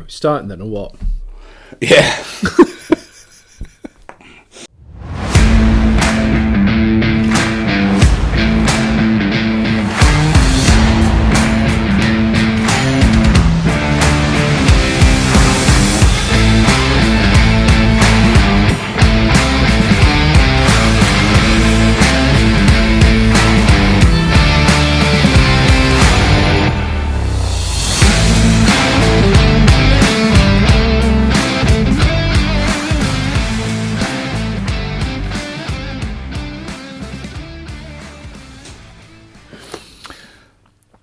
Starting then, or what? Yeah.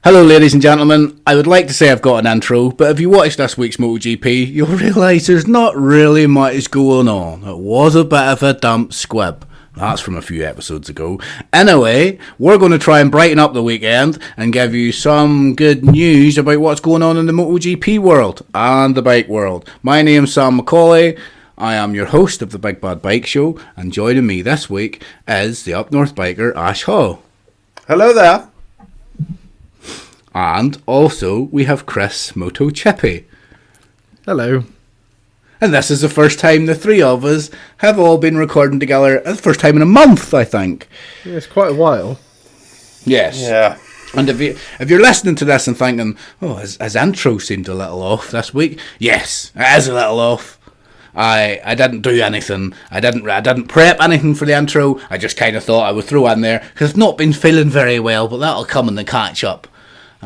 Hello ladies and gentlemen, I would like to say I've got an intro, but if you watched this week's MotoGP, you'll realise there's not really much going on. It was a bit of a dump squib. That's from a few episodes ago. Anyway, we're going to try and brighten up the weekend and give you some good news about what's going on in the MotoGP world and the bike world. My name's Sam McCauley. I am your host of the Big Bad Bike Show, and joining me this week is the Up North biker Ash Haw. Hello there. And also, we have Chris Moto Chippy. Hello. And this is the first time the three of us have all been recording together. The first time in a month, I think. Yeah, it's quite a while. Yes. Yeah. And if you're listening to this and thinking, oh, his intro seemed a little off this week. Yes, it is a little off. I didn't do anything. I didn't prep anything for the intro. I just kind of thought I would throw in there because I've not been feeling very well, but that'll come in the catch up.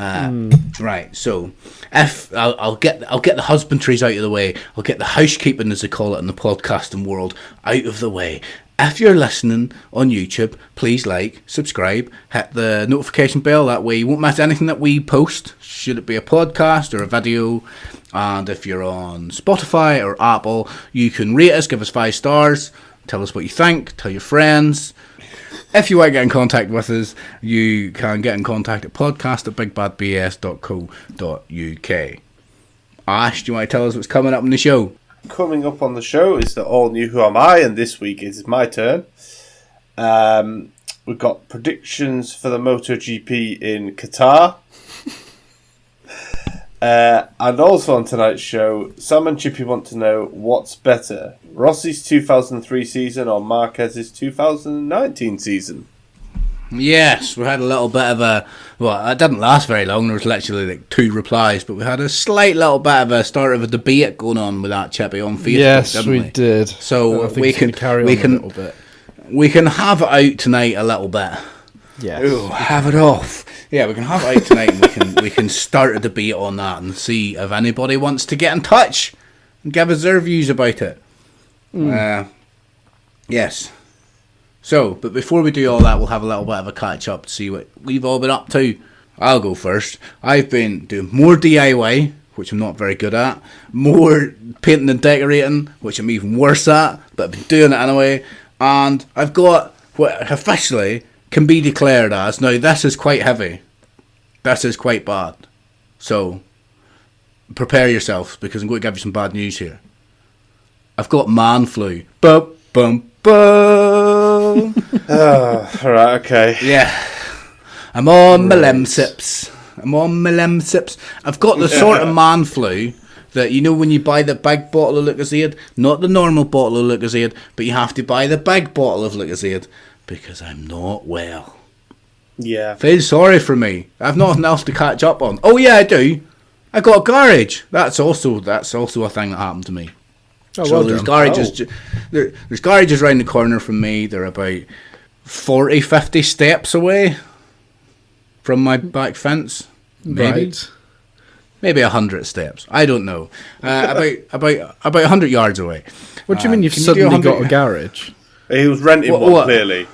Right, so if I'll get the husbandries out of the way, I'll get the housekeeping, as they call it in the podcasting world, out of the way. If you're listening on YouTube, please like, subscribe, hit the notification bell. That way you won't miss anything that we post, should it be a podcast or a video. And if you're on Spotify or Apple, you can rate us, give us 5 stars, tell us what you think, tell your friends. If you want to get in contact with us, you can get in contact at podcast@bigbadbs.co.uk. Ash, do you want to tell us what's coming up on the show? Coming up on the show is the all new Who Am I, and this week it is my turn. We've got predictions for the MotoGP in Qatar. And also on tonight's show, Sam and Chippy want to know what's better, Rossi's 2003 season or Marquez's 2019 season? Yes, we had a little bit of a... Well, it didn't last very long. There was literally like 2 replies, but we had a slight little bit of a start of a debate going on with that Chippy on Facebook, Yes, didn't we did. So we can carry on a little bit. We can have it out tonight a little bit. Yeah. Ooh, have it off. Yeah, we can have it out tonight and we can start a debate on that and see if anybody wants to get in touch and give us their views about it. Yes. So, but before we do all that, we'll have a little bit of a catch up to see what we've all been up to. I'll go first. I've been doing more DIY, which I'm not very good at, more painting and decorating, which I'm even worse at, but I've been doing it anyway, and I've got what officially can be declared as, now this is quite heavy, this is quite bad, so prepare yourselves because I'm going to give you some bad news here. I've got man flu. Bum, bum, bum. Right, okay. Yeah. I'm on my lemsips. I've got the sort of man flu that, you know, when you buy the big bottle of Lucozade, not the normal bottle of Lucozade, but you have to buy the big bottle of Lucozade because I'm not well. Yeah. Feel sorry for me. I've nothing else to catch up on. Oh yeah, I do. I got a garage. That's also a thing that happened to me. Oh, So well there's done. garages. There's garages around the corner from me. They're about 40, 50 steps away from my back fence. Maybe. Maybe 100 steps. I don't know. About 100 yards away. What do you mean you've can you suddenly do got 100? a garage? He was renting one, clearly.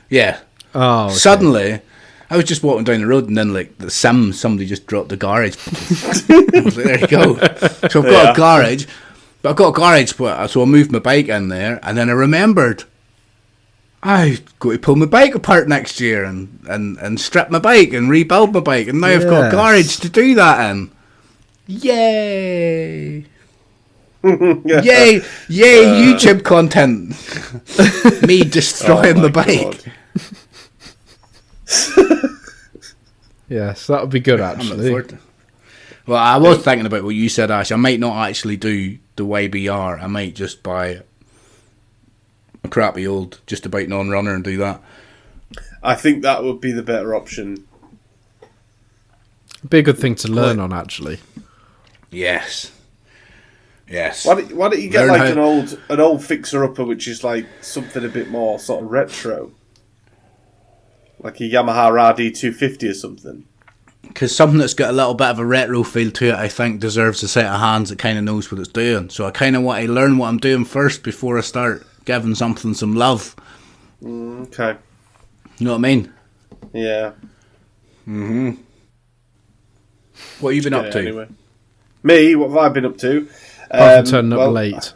Yeah. Oh, okay. Suddenly, I was just walking down the road and then, like, somebody just dropped the garage. I was like, there you go. So I've got a garage. But I've got a garage, so I moved my bike in there, and then I remembered I've got to pull my bike apart next year and strip my bike and rebuild my bike, and now I've got a garage to do that in. Yay! Yay! YouTube content. Me destroying the bike. Yes, that would be good, actually. Well, I was thinking about what you said, Ash. I might not actually do the YBR. I might just buy a crappy old just about non-runner and do that. I think that would be the better option. Be a good thing to learn on, actually. Yes. Why don't you get an old fixer-upper, which is like something a bit more sort of retro, like a Yamaha RD250 or something? Because something that's got a little bit of a retro feel to it, I think, deserves a set of hands that kind of knows what it's doing. So I kind of want to learn what I'm doing first before I start giving something some love. Okay. You know what I mean? Yeah. Mm-hmm. What have you been up to? Anyway. Me? What have I been up to? Apart from turning up late.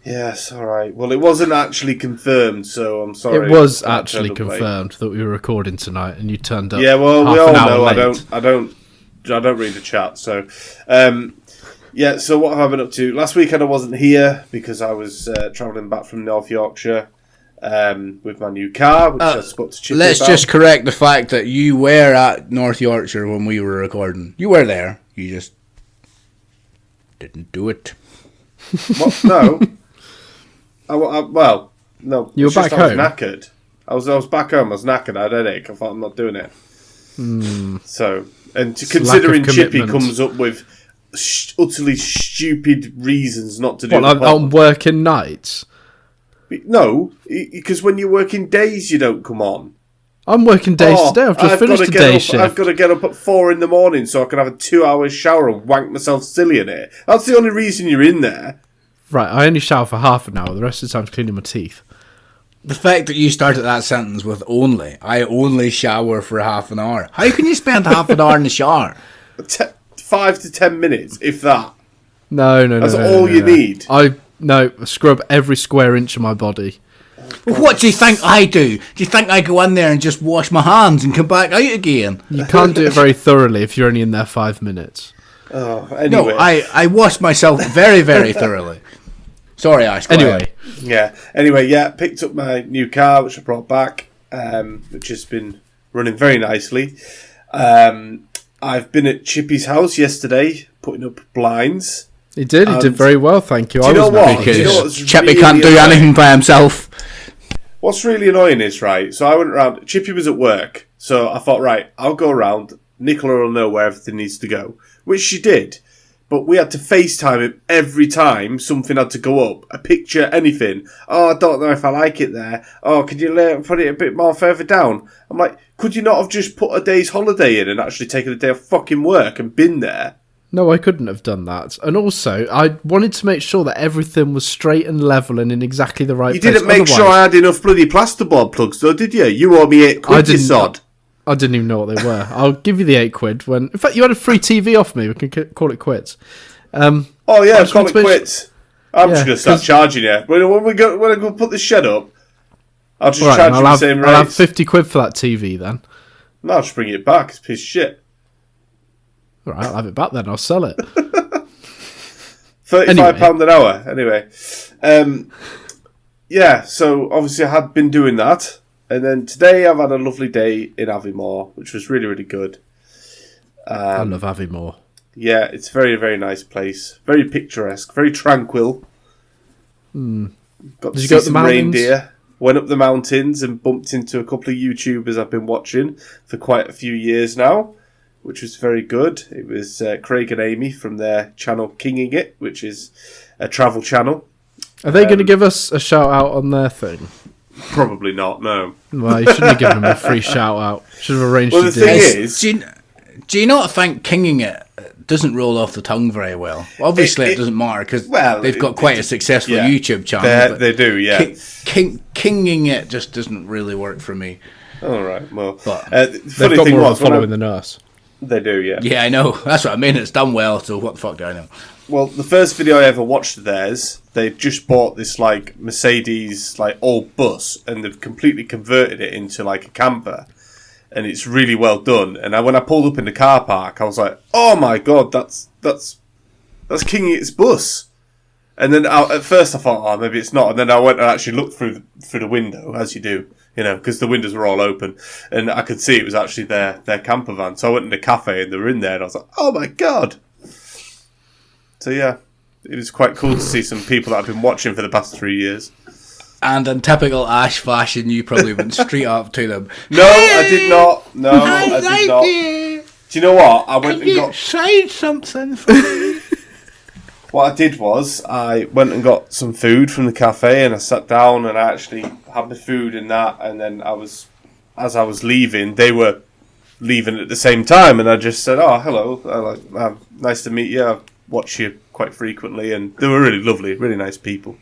Yes, all right. Well, it wasn't actually confirmed, so I'm sorry. It was actually confirmed that we were recording tonight, and you turned up. Yeah, well, half we all an hour know late. I don't read the chat. So, yeah. So what have I been up to? Last weekend I wasn't here because I was travelling back from North Yorkshire with my new car, which I spoke to Chippy Let's about. just correct the fact that you were at North Yorkshire when we were recording. You were there. You just didn't do it. What? No. Well, no. You were back home? I was knackered. I was back home. I was knackered. I had a headache. I thought, I'm not doing it. So, and considering Chippy comes up with utterly stupid reasons not to do What, the pod. on working nights? No, because when you're working days, you don't come on. I'm working days today. I've just finished a day shift. I've got to get up at 4 a.m. so I can have a 2-hour shower and wank myself silly in it. That's the only reason you're in there. Right, I only shower for half an hour. The rest of the time, I'm cleaning my teeth. The fact that you started that sentence with only. I only shower for half an hour. How can you spend half an hour in the shower? 5 to 10 minutes, if that. No. That's all you need. I scrub every square inch of my body. Well, what do you think I do? Do you think I go in there and just wash my hands and come back out again? You can't do it very thoroughly if you're only in there 5 minutes. Oh, anyway. No, I wash myself very, very thoroughly. Sorry, Ash. Anyway. Yeah, picked up my new car, which I brought back, which has been running very nicely. I've been at Chippy's house yesterday, putting up blinds. He did very well, thank you. Do you know what? Because Chippy really can't do annoying? anything by himself. What's really annoying is, right, so I went around, Chippy was at work, so I thought, right, I'll go around, Nicola will know where everything needs to go, which she did. But we had to FaceTime him every time something had to go up. A picture, anything. Oh, I don't know if I like it there. Oh, could you put it a bit more further down? I'm like, could you not have just put a day's holiday in and actually taken a day of fucking work and been there? No, I couldn't have done that. And also, I wanted to make sure that everything was straight and level and in exactly the right place. You didn't make sure I had enough bloody plasterboard plugs, though, did you? You owe me £8, you sod. I didn't even know what they were. I'll give you the £8 when... In fact, you had a free TV off me. We can call it quits. Call it quits. I'm just going to start charging you. When I go put the shed up, I'll just charge you the same rate. I'll have £50 for that TV then. No, I'll just bring it back. It's a piece of shit. All right, I'll have it back then. I'll sell it. £35 an hour. Anyway. So obviously I had been doing that. And then today I've had a lovely day in Aviemore, which was really, really good. I love Aviemore. Yeah, it's a very, very nice place. Very picturesque. Very tranquil. Got to see some reindeer. Went up the mountains and bumped into a couple of YouTubers I've been watching for quite a few years now, which was very good. It was Craig and Amy from their channel Kinging It, which is a travel channel. Are they going to give us a shout out on their thing? Probably not, no. Well, you shouldn't have given them a free shout out. Should have arranged Well, to the do thing it. is... Do you not think Kinging It doesn't roll off the tongue very well? Obviously, it doesn't matter because they've got quite a successful YouTube channel. They do, yeah. Kinging It just doesn't really work for me. All right, well... But funny they've got thing more was... of a following than us. They do, yeah. Yeah, I know. That's what I mean. It's done well, so what the fuck do I know? Well, the first video I ever watched of theirs, they just bought this, like, Mercedes, like, old bus, and they've completely converted it into, like, a camper. And it's really well done. And when I pulled up in the car park, I was like, oh my god, that's King It's bus. And then at first I thought, oh, maybe it's not. And then I went and actually looked through the window, as you do. because the windows were all open, and I could see it was actually their camper van. So I went in the cafe, and they were in there, and I was like, "Oh my god!" So yeah, it was quite cool to see some people that I've been watching for the past 3 years. And in typical Ash fashion, you probably went straight up to them. No, I did not. No, I did not. You. Do you know what? I went Can and you got. say something for me? What I did was I went and got some food from the cafe, and I sat down and I actually had the food and that. And then as I was leaving, they were leaving at the same time, and I just said, "Oh, hello, nice to meet you. I watch you quite frequently," and they were really lovely, really nice people.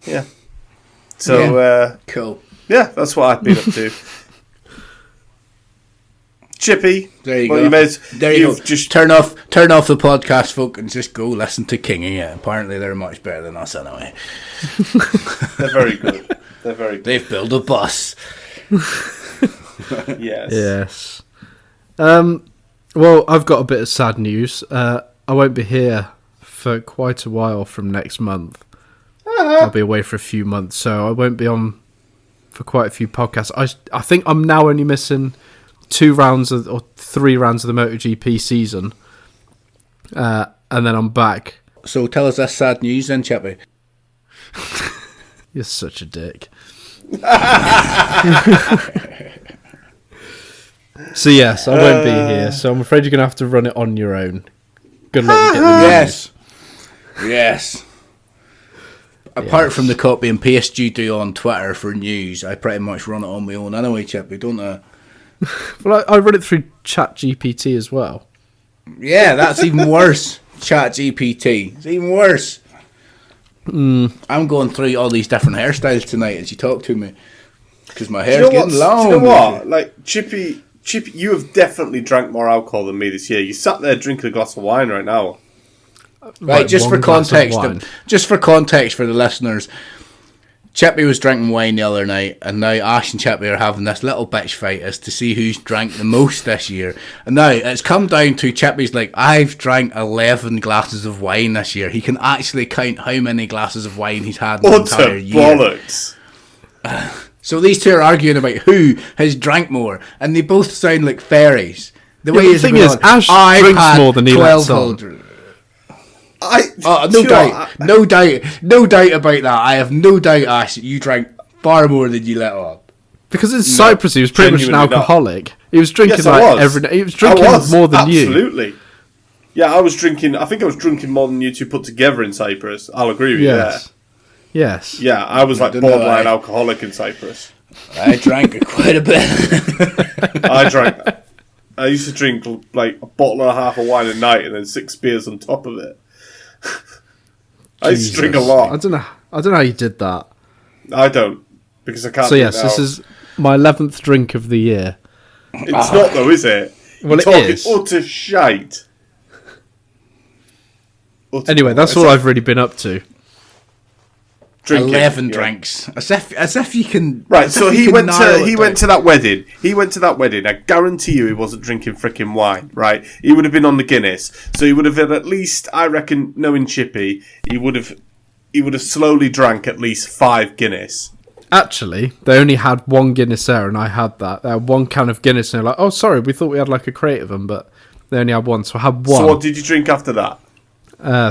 Yeah. So, cool. Yeah, that's what I've been up to. Chippy, There you well, go. There you go. Just turn off the podcast, folk, and just go listen to Kinging It. Apparently, they're much better than us anyway. They're very good. They're very good. They've built a bus. Yes. Well, I've got a bit of sad news. I won't be here for quite a while from next month. I'll be away for a few months, so I won't be on for quite a few podcasts. I think I'm now only missing 3 rounds of the MotoGP season, and then I'm back. So tell us that sad news then, Chippy. You're such a dick. So yes, I won't be here. So I'm afraid you're going to have to run it on your own. Good luck with getting the news. Yes. Apart from the copy and paste you do on Twitter for news, I pretty much run it on my own anyway, Chippy, don't I? Well, I run it through ChatGPT as well. Yeah, that's even worse. ChatGPT. It's even worse. I'm going through all these different hairstyles tonight as you talk to me. Because my hair's getting long. Do you know what? Like, Chippy, you have definitely drank more alcohol than me this year. You sat there drinking a glass of wine right now. Right, just for context for the listeners, Chippy was drinking wine the other night, and now Ash and Chippy are having this little bitch fight as to see who's drank the most this year. And now it's come down to Chippy's like, I've drank 11 glasses of wine this year. He can actually count how many glasses of wine he's had in the entire year. Bollocks. So these two are arguing about who has drank more, and they both sound like fairies. The thing is, Ash drinks more than he lets on. No doubt about that. I have no doubt, Ash, that you drank far more than you let on. Because in Cyprus, he was pretty much an alcoholic. He was drinking every day. He was drinking more than you. Absolutely. Yeah, I was drinking. I think I was drinking more than you two put together in Cyprus. I'll agree with you there. Yes. Yeah, I was like borderline alcoholic in Cyprus. I drank quite a bit. I used to drink like a bottle and a half of wine a night and then 6 beers on top of it. I used to drink a lot. I don't know how you did that. I don't, because I can't. So yes, this is my 11th drink of the year. It's not though, is it? Well, it is. Utter shite. Anyway, that's all I've really been up to. Drinking, 11 drinks, as if you can. Right, so he went to that wedding. He went to that wedding. I guarantee you, he wasn't drinking freaking wine. Right, he would have been on the Guinness. So he would have had at least, I reckon, knowing Chippy, he would have slowly drank at least 5 Guinness. Actually, they only had 1 Guinness there, and I had that. They had 1 can of Guinness, and they're like, "Oh, sorry, we thought we had like a crate of them, but they only had 1." So I had 1. So what did you drink after that?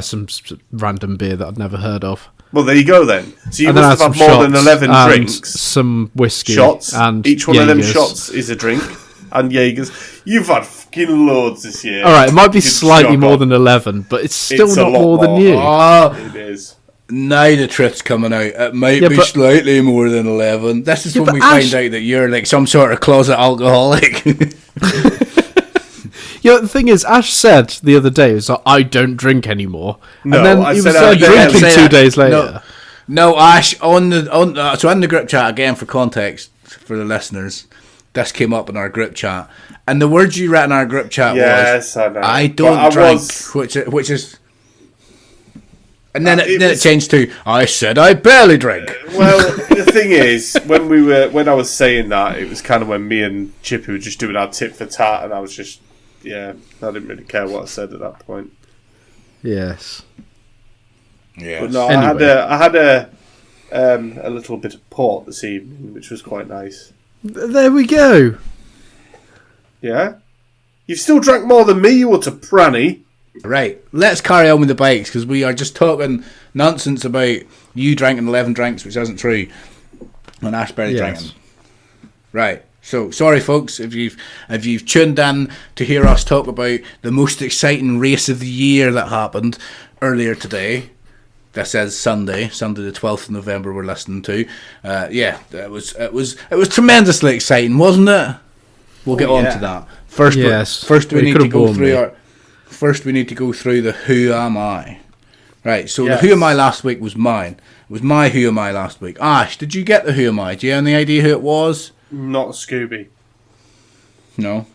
Some random beer that I'd never heard of. Well, there you go then. So you must have had more than 11 drinks. Some whiskey. Shots. And each one Jaegers. of them shots is a drink. And Jaegers. You've had fucking loads this year. Alright, it might be slightly more than 11, but it's still not more than you. Oh, it is. Now the truth's coming out. It might be slightly more than 11. This is when we find out that you're like some sort of closet alcoholic. Yeah, the thing is, Ash said the other day, he was like, I don't drink anymore. No, and then he was drinking 2 days later. No, Ash, so in the group chat, again for context, for the listeners, this came up in our group chat. And the words you read in our group chat was, I don't drink, which is... And then it changed to, I said I barely drink. Well, the thing is, when I was saying that, it was kind of when me and Chippy were just doing our tit for tat, and I was just... Yeah, I didn't really care what I said at that point. Yes. But no, anyway. I had a little bit of port this evening, which was quite nice. There we go. Yeah? You've still drank more than me, you utter pranny. Right, let's carry on with the bikes, because we are just talking nonsense about you drinking 11 drinks, which isn't true, and Ashbury drinking. Right, so sorry folks if you've tuned in to hear us talk about the most exciting race of the year that happened earlier today. This is Sunday the 12th of November we're listening to. It was tremendously exciting, wasn't it? We'll get on to that. First we need to go through the Who Am I. Right, so the Who Am I last week was mine. It was my Who Am I last week. Ash, did you get the Who Am I? Do you have any idea who it was? Not Scooby. No?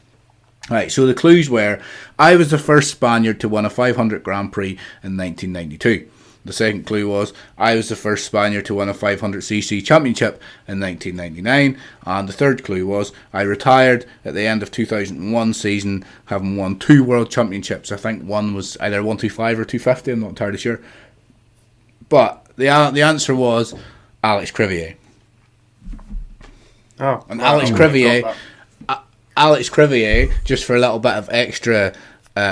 Right, so the clues were, I was the first Spaniard to win a 500 Grand Prix in 1992. The second clue was, I was the first Spaniard to win a 500cc championship in 1999. And the third clue was, I retired at the end of 2001 season, having won 2 world championships. I think one was either 125 or 250, I'm not entirely sure. But the answer was Alex Crivier. Oh, and Alex Crivier, just for a little bit of extra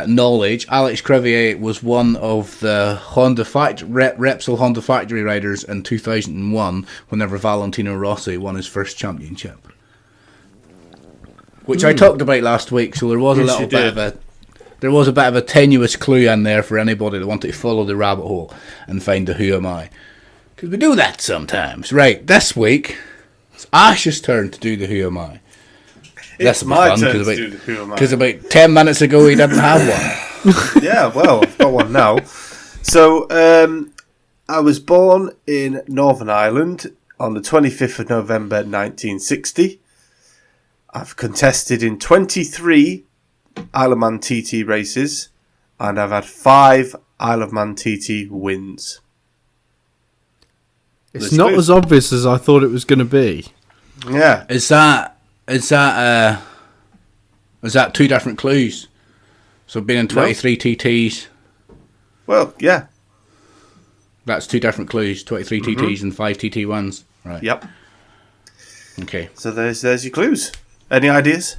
knowledge, Alex Crivier was one of the Repsol Honda factory riders in 2001 whenever Valentino Rossi won his first championship, which I talked about last week. So there was a bit of a tenuous clue in there for anybody that wanted to follow the rabbit hole and find the Who Am I, because we do that sometimes. Right, this week it's Ash's turn to do the Who Am I. It's my turn to do the Who Am I. Because about 10 minutes ago he didn't have one. Yeah, well, I've got one now. So, I was born in Northern Ireland on the 25th of November 1960. I've contested in 23 Isle of Man TT races, and I've had 5 Isle of Man TT wins. It's not as obvious as I thought it was going to be. Yeah. Is that 2 different clues? So being in 23 TTs. Well, yeah. That's 2 different clues. 23 TTs and 5 TT1s. Right. Yep. Okay. So there's your clues. Any ideas?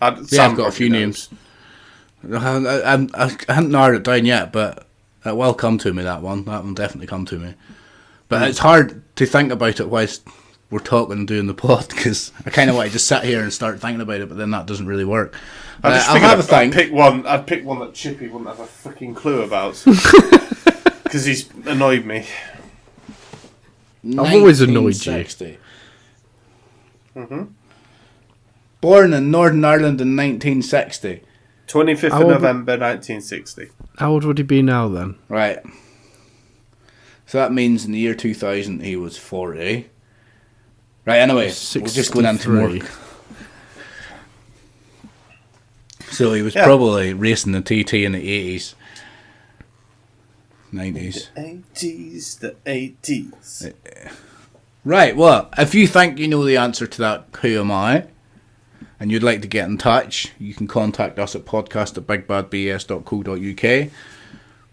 I've got a few names. I haven't narrowed it down yet, but it will come to me, that one. That will definitely come to me. But it's hard to think about it whilst we're talking and doing the pod, because I kind of want to just sit here and start thinking about it, but then that doesn't really work. I'll have a think. I'd pick one that Chippy wouldn't have a fucking clue about, because he's annoyed me. I've always annoyed you. Born in Northern Ireland in 1960. 25th of November 1960. How old would he be now then? Right. So that means in the year 2000 he was 40. Right, anyway, we're just going into more. So he was probably racing the TT in the 80s. 90s. The 80s. Right, well, if you think you know the answer to that Who Am I, and you'd like to get in touch, you can contact us at podcast@bigbadbs.co.uk,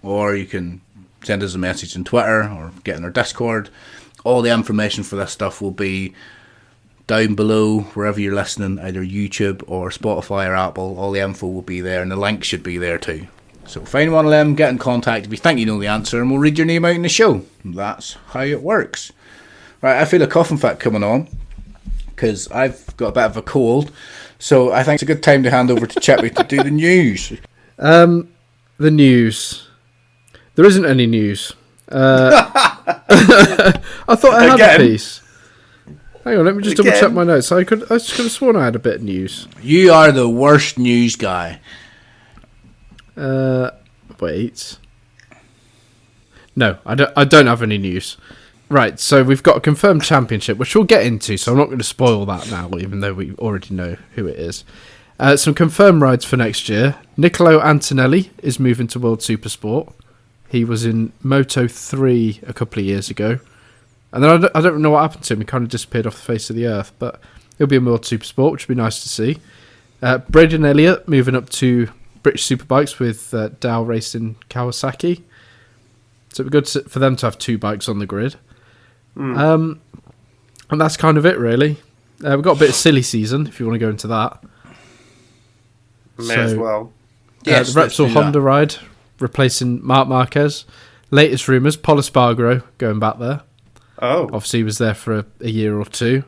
or you can send us a message on Twitter or get in our Discord. All the information for this stuff will be down below wherever you're listening, either YouTube or Spotify or Apple. All the info will be there, and the link should be there too. So find one of them, get in contact if you think you know the answer, and we'll read your name out in the show. That's how it works. Right, I feel a coughing fit coming on because I've got a bit of a cold, so I think it's a good time to hand over to Chippy to do the news. The news. There isn't any news. I thought I had a piece. Hang on, let me just double check my notes. I could have sworn I had a bit of news. You are the worst news guy. Wait. No, I don't have any news. Right, so we've got a confirmed championship, which we'll get into, so I'm not going to spoil that now, even though we already know who it is. Some confirmed rides for next year. Niccolo Antonelli is moving to World Supersport. He was in Moto 3 a couple of years ago. And then I don't know what happened to him. He kind of disappeared off the face of the earth, but he'll be in World Supersport, which would be nice to see. Braden Elliott moving up to British Superbikes with Dow Racing Kawasaki. So it'd be good for them to have 2 bikes on the grid. And that's kind of it, really. We've got a bit of silly season, if you want to go into that. May as well. Yes, the let's Repsol do that. Honda ride, replacing Marc Marquez. Latest rumours, Paul Espargaro going back there. Oh. Obviously, he was there for a year or two.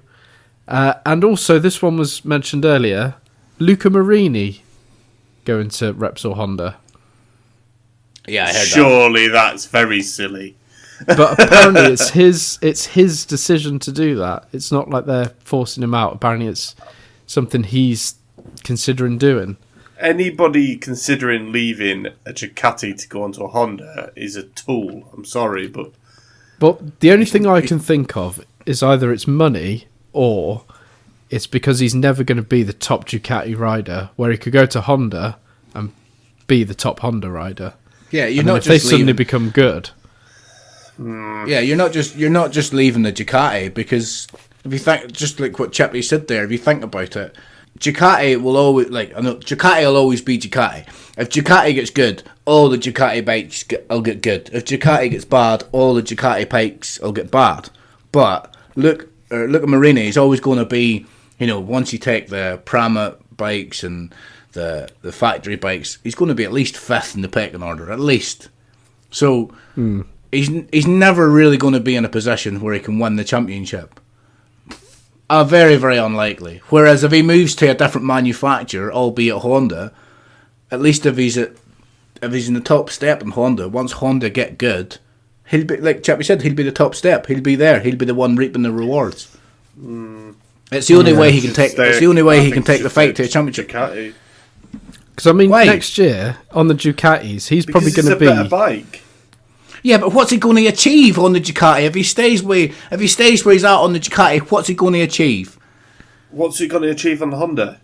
And also, this one was mentioned earlier, Luca Marini going to Repsol Honda. Yeah, I heard that. Surely that's very silly. But apparently it's his decision to do that. It's not like they're forcing him out. Apparently it's something he's considering doing. Anybody considering leaving a Ducati to go onto a Honda is a tool. I'm sorry, but the only thing I can think of is either it's money or it's because he's never going to be the top Ducati rider, where he could go to Honda and be the top Honda rider. Yeah, you're And not if they just suddenly leaving. become good. Yeah, you're not just leaving the Ducati, because if you think, just like what Chippy said there, if you think about it, Ducati will always Ducati will always be Ducati. If Ducati gets good, all the Ducati bikes will get good. If Ducati gets bad, all the Ducati bikes will get bad. But look at Marini. He's always going to be, once you take the Prama bikes and the factory bikes, he's going to be at least 5th in the pecking order, at least. So he's never really going to be in a position where he can win the championship. Very, very unlikely. Whereas if he moves to a different manufacturer, albeit Honda, at least if he's in the top step in Honda, once Honda get good, he'll be, like Chippy said, he'll be the top step. He'll be there. He'll be the one reaping the rewards. It's the only way he can take. It's the only way he can take the fight to a championship. Ducati. Because, I mean, Why? next year, on the Ducatis, he's probably Because going it's to a better be... bike. Yeah, but what's he going to achieve on the Ducati? If he stays where he's at on the Ducati, what's he going to achieve? What's he going to achieve on the Honda?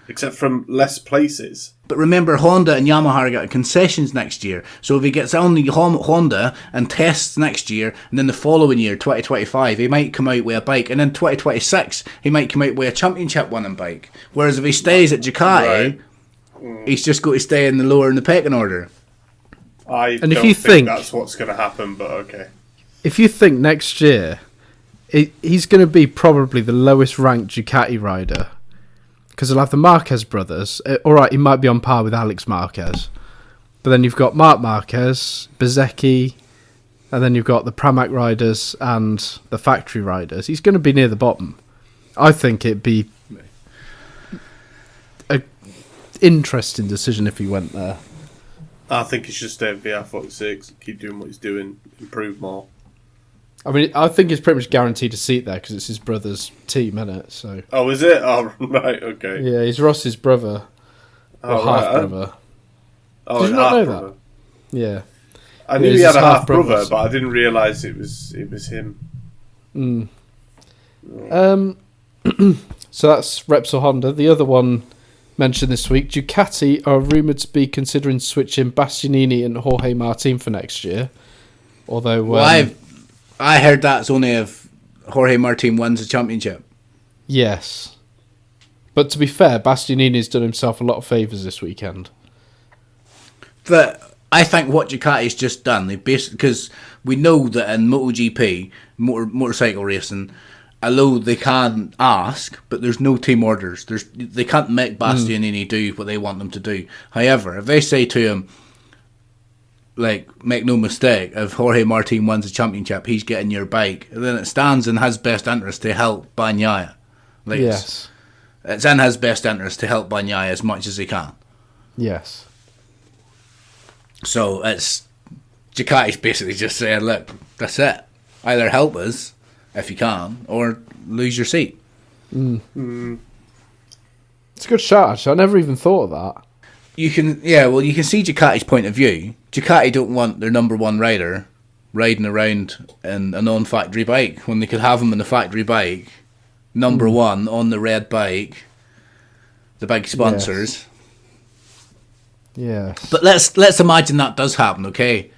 Except from less places. But remember, Honda and Yamaha are getting concessions next year. So if he gets on the Honda and tests next year, and then the following year, 2025, he might come out with a bike. And then 2026, he might come out with a championship winning bike. Whereas if he stays at Ducati, he's just going to stay in the pecking order. I And if don't you think think- that's what's going to happen, but okay. If you think next year, he's going to be probably the lowest ranked Ducati rider. Because he'll have the Marquez brothers. Alright, he might be on par with Alex Marquez. But then you've got Marc Marquez, Bezzecchi, and then you've got the Pramac riders and the factory riders. He's going to be near the bottom. I think it'd be an interesting decision if he went there. I think he should stay at VR46, keep doing what he's doing, improve more. I mean, I think he's pretty much guaranteed a seat there because it's his brother's team, isn't it? So Oh, is it? Oh, right, okay. yeah, he's Ross's brother, or Oh, half right. brother. Oh, Did you not know half-brother. that? Yeah. I knew Yeah, he he's had a his half-brother, half-brother, but I didn't realise it was him. So that's Repsol Honda. The other one mentioned this week, Ducati are rumoured to be considering switching Bastianini and Jorge Martin for next year. Although, Well, I heard that's only if Jorge Martin wins the championship. yes. But to be fair, Bastianini's done himself a lot of favours this weekend. But I think what Ducati's just done, they basically, because we know that in MotoGP, motorcycle racing, although they can ask, but there's no team orders. They can't make Bastianini do what they want them to do. However, if they say to him, like, make no mistake, if Jorge Martin wins the championship, he's getting your bike, then it stands in his best interest to help Bagnaia. Like, Yes. it's in his best interest to help Bagnaia as much as he can. Yes. So it's Ducati's basically just saying, look, that's it. Either help us if you can, or lose your seat. It's a good shot, actually. I never even thought of that. You can see Ducati's point of view. Ducati don't want their number one rider riding around in a non-factory bike when they could have him in the factory bike, number one on the red bike, the big sponsors. Yes. But let's imagine that does happen, okay?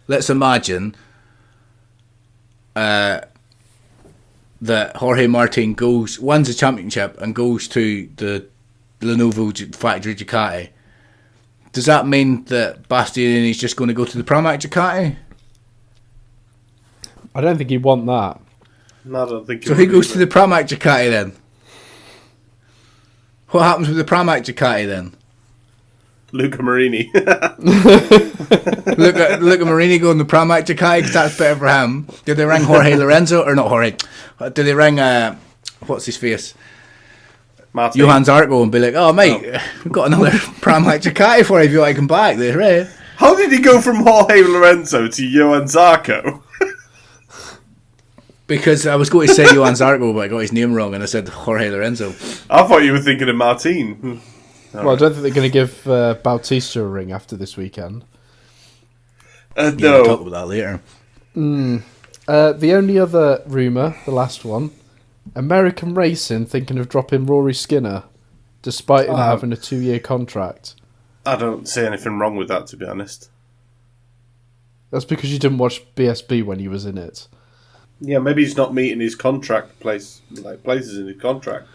Let's imagine that Jorge Martin wins the championship and goes to the Lenovo factory Ducati. Does that mean that Bastianini's just going to go to the Pramac Ducati? I don't think he'd want that. No, I don't think. So who goes to the Pramac Ducati then? What happens with the Pramac Ducati then? Luca Marini. Luca Marini going to the Pramac Ducati because that's better for him. Did they ring Jorge Lorenzo or not Jorge? Did they ring what's his face? Martin. Johan Zarco and be like, oh mate, we've got another Pramac Ducati for you if you want to come back there, right? How did he go from Jorge Lorenzo to Johan Zarco? Because I was going to say Johan Zarco, but I got his name wrong and I said Jorge Lorenzo. I thought you were thinking of Martin. Well, I don't think they're going to give Bautista a ring after this weekend. No. We'll talk about that later. The only other rumour, the last one, American Racing thinking of dropping Rory Skinner, despite him having a 2-year contract. I don't see anything wrong with that, to be honest. That's because you didn't watch BSB when he was in it. Yeah, maybe he's not meeting his places in his contract.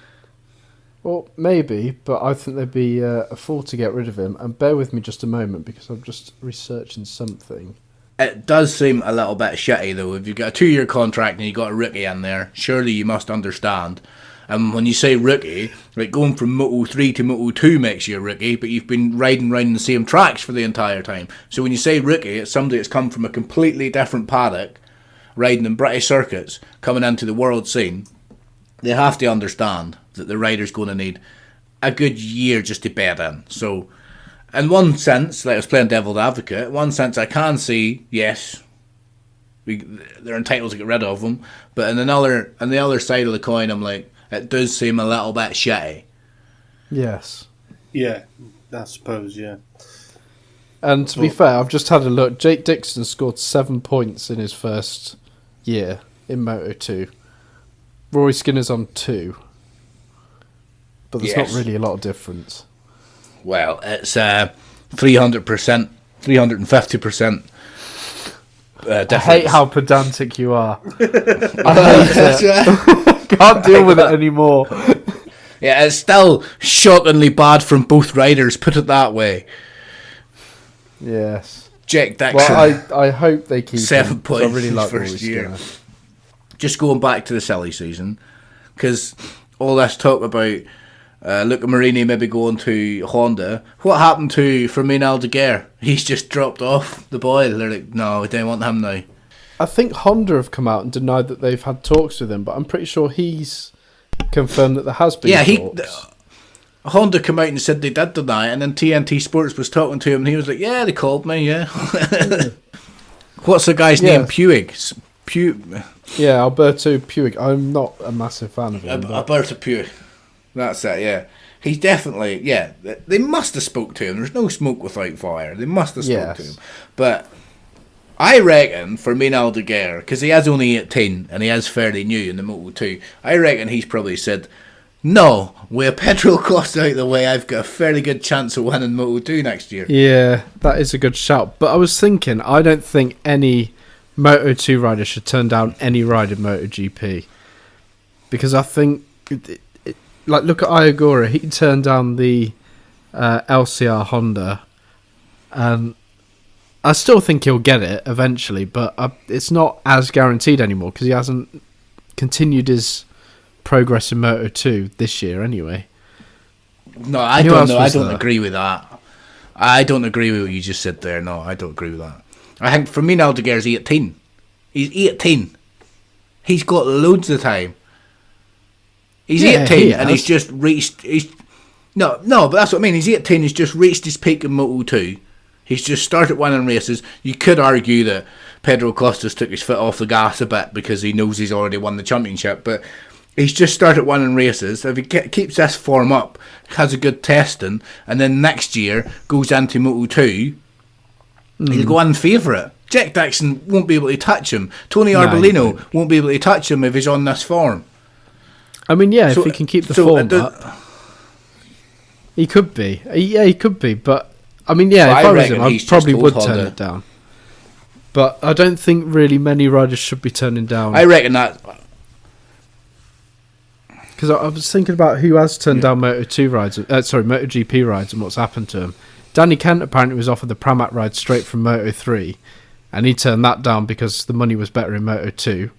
Well, maybe, but I think they'd be a fool to get rid of him. And bear with me just a moment, because I'm just researching something. It does seem a little bit shitty though. If you've got a 2-year contract and you've got a rookie in there, surely you must understand. And when you say rookie, like going from Moto 3 to Moto 2 makes you a rookie, but you've been riding around the same tracks for the entire time. So when you say rookie, it's somebody that's come from a completely different paddock, riding in British circuits, coming into the world scene. They have to understand that the rider's going to need a good year just to bed in. So, in one sense, like I was playing devil's advocate, in one sense I can see, yes, they're entitled to get rid of them, but on the other side of the coin, I'm like, it does seem a little bit shitty. Yes. Yeah, I suppose, yeah. And to be fair, I've just had a look. Jake Dixon scored 7 points in his first year in Moto 2. Rory Skinner's on 2. But there's not really a lot of difference. Well, it's 300%, 350% difference. I hate how pedantic you are. I hate it. Can't deal with it anymore. Yeah, it's still shockingly bad from both riders, put it that way. Yes. Jake Dixon. Well, I hope they keep 7 points I really like first Rory year. Skinner. Just going back to the silly season, because all this talk about Luca Marini maybe going to Honda, what happened to Fermin Aldeguer? He's just dropped off the boil. They're like, no, we don't want him now. I think Honda have come out and denied that they've had talks with him, but I'm pretty sure he's confirmed that there has been talks. Honda came out and said they did deny it, and then TNT Sports was talking to him, and he was like, yeah, they called me, yeah. What's the guy's name? Puig? Yeah, Alberto Puig. I'm not a massive fan of him. Alberto Puig. That's it, yeah. He's definitely, yeah. They must have spoke to him. There's no smoke without fire. They must have spoke to him. But I reckon for Fermin Aldeguer, because he is only 18 and he is fairly new in the Moto 2, I reckon he's probably said, no, with petrol costs out of the way, I've got a fairly good chance of winning Moto 2 next year. Yeah, that is a good shout. But I was thinking, I don't think any Moto 2 rider should turn down any ride in MotoGP. Because I think, look at Iagora, he turned down the LCR Honda. And I still think he'll get it eventually, but it's not as guaranteed anymore because he hasn't continued his progress in Moto 2 this year anyway. No, I don't know. I don't agree with that. I don't agree with what you just said there. No, I don't agree with that. I think for me, Aldeguer's 18. He's 18. He's got loads of time. He's 18 and he's just reached... No, but that's what I mean. He's 18, he's just reached his peak in Moto 2. He's just started winning races. You could argue that Pedro Costas took his foot off the gas a bit because he knows he's already won the championship, but he's just started winning races. If he keeps this form up, has a good testing, and then next year goes into Moto 2, he'll go in favourite. Jack Dixon won't be able to touch him. Tony Arbolino won't be able to touch him if he's on this form. I mean, yeah, if he can keep the form up, he could be. Yeah, he could be, but I mean, yeah, if I was him, I probably would turn it down. But I don't think really many riders should be turning down. I reckon that... Because I was thinking about who has turned down MotoGP rides and what's happened to him. Danny Kent apparently was offered the Pramac ride straight from Moto 3, and he turned that down because the money was better in Moto 2.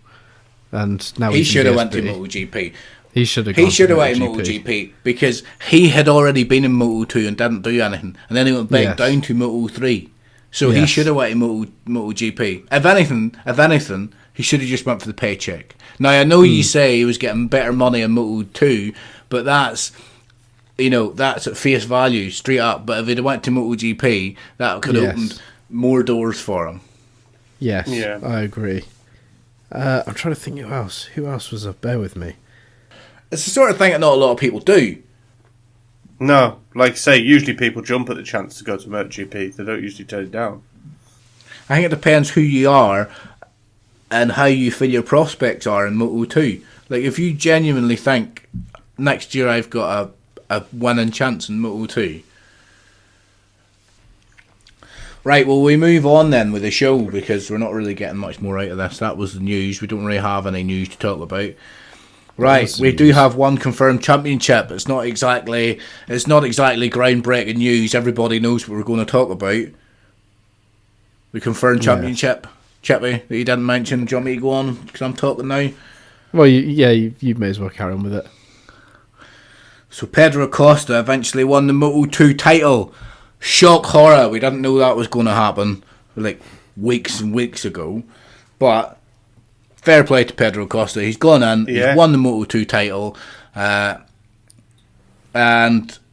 And now he should have went to VSP. MotoGP. He should have. He should have went to MotoGP because he had already been in Moto 2 and didn't do anything, and then he went back down to Moto 3. So he should have went to MotoGP. If anything, he should have just went for the paycheck. Now I know you say he was getting better money in Moto 2, but that's at face value, straight up. But if he'd went to MotoGP, that could have opened more doors for him. Yes, I agree. I'm trying to think who else. Who else was up? Bear with me. It's the sort of thing that not a lot of people do. No, like I say, usually people jump at the chance to go to MotoGP. They don't usually turn it down. I think it depends who you are and how you feel your prospects are in Moto 2. Like, if you genuinely think next year I've got a winning chance in Moto 2. Right, well, we move on then with the show because we're not really getting much more out of this. That was the news. We don't really have any news to talk about. Right, we do have one confirmed championship. It's not exactly groundbreaking news. Everybody knows what we're going to talk about. The confirmed championship, Chippy, that you didn't mention. Do you want me to go on because I'm talking now? Well, you may as well carry on with it. So Pedro Acosta eventually won the Moto 2 title. Shock horror. We didn't know that was going to happen like weeks and weeks ago. But fair play to Pedro Acosta. He's gone in. Yeah. He's won the Moto 2 title. And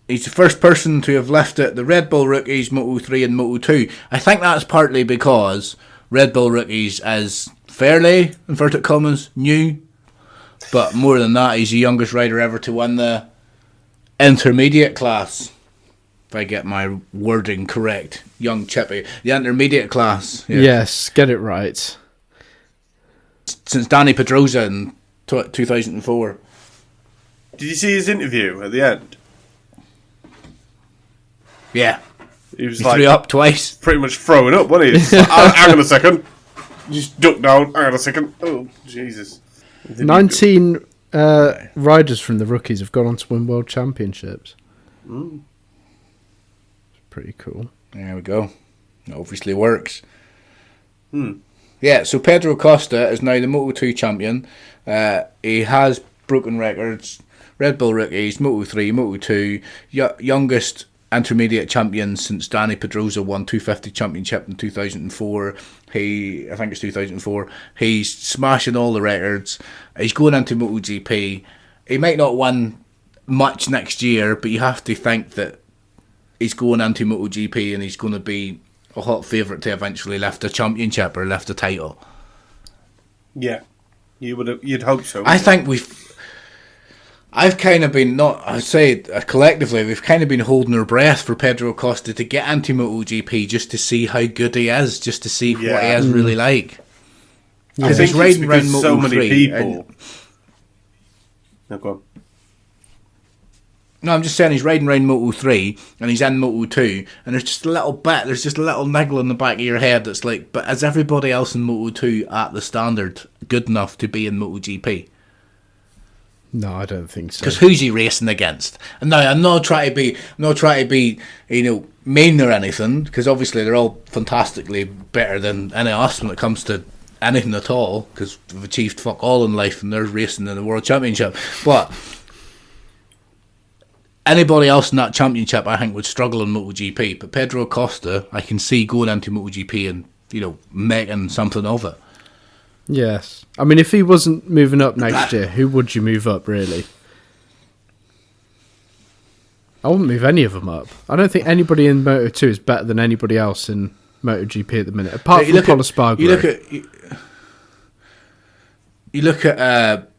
he's the first person to have lifted the Red Bull Rookies Moto 3 and Moto 2. I think that's partly because Red Bull Rookies is fairly, inverted commas, new. But more than that, he's the youngest rider ever to win the intermediate class. If I get my wording correct. Young Chippy. The intermediate class. Yeah. Yes, get it right. Since Danny Pedrosa in 2004. Did you see his interview at the end? Yeah. He threw up twice. Pretty much throwing up, wasn't he? It's like, hang on a second. Just duck down. Hang on a second. Oh, Jesus. 19 riders from the rookies have gone on to win world championships. Pretty cool. There we go. It obviously works. Yeah, so Pedro Acosta is now the Moto2 champion. He has broken records. Red Bull Rookies, Moto3, Moto2, youngest intermediate champion since Danny Pedrosa won 250 championship in 2004. I think it's 2004. He's smashing all the records. He's going into MotoGP. He might not win much next year, but you have to think that he's going into MotoGP and he's going to be a hot favourite to eventually lift a championship or lift a title. Yeah, you'd hope so. I think I've kind of been, I'd say collectively, we've kind of been holding our breath for Pedro Acosta to get into MotoGP just to see how good he is, just to see what he is really like. I think it's because so many people... No, go on. No, I'm just saying he's riding around Moto 3 and he's in Moto 2 and there's just a little niggle in the back of your head that's like, but is everybody else in Moto 2 at the standard good enough to be in MotoGP? No, I don't think so. Because who's he racing against? And now I'm not trying to be, mean or anything, because obviously they're all fantastically better than any of us when it comes to anything at all, because they've achieved fuck all in life and they're racing in the World Championship. But anybody else in that championship, I think, would struggle in MotoGP. But Pedro Acosta, I can see going into MotoGP and, making something of it. Yes. I mean, if he wasn't moving up next year, who would you move up, really? I wouldn't move any of them up. I don't think anybody in Moto2 is better than anybody else in MotoGP at the minute, apart from Pol Espargaro. You look at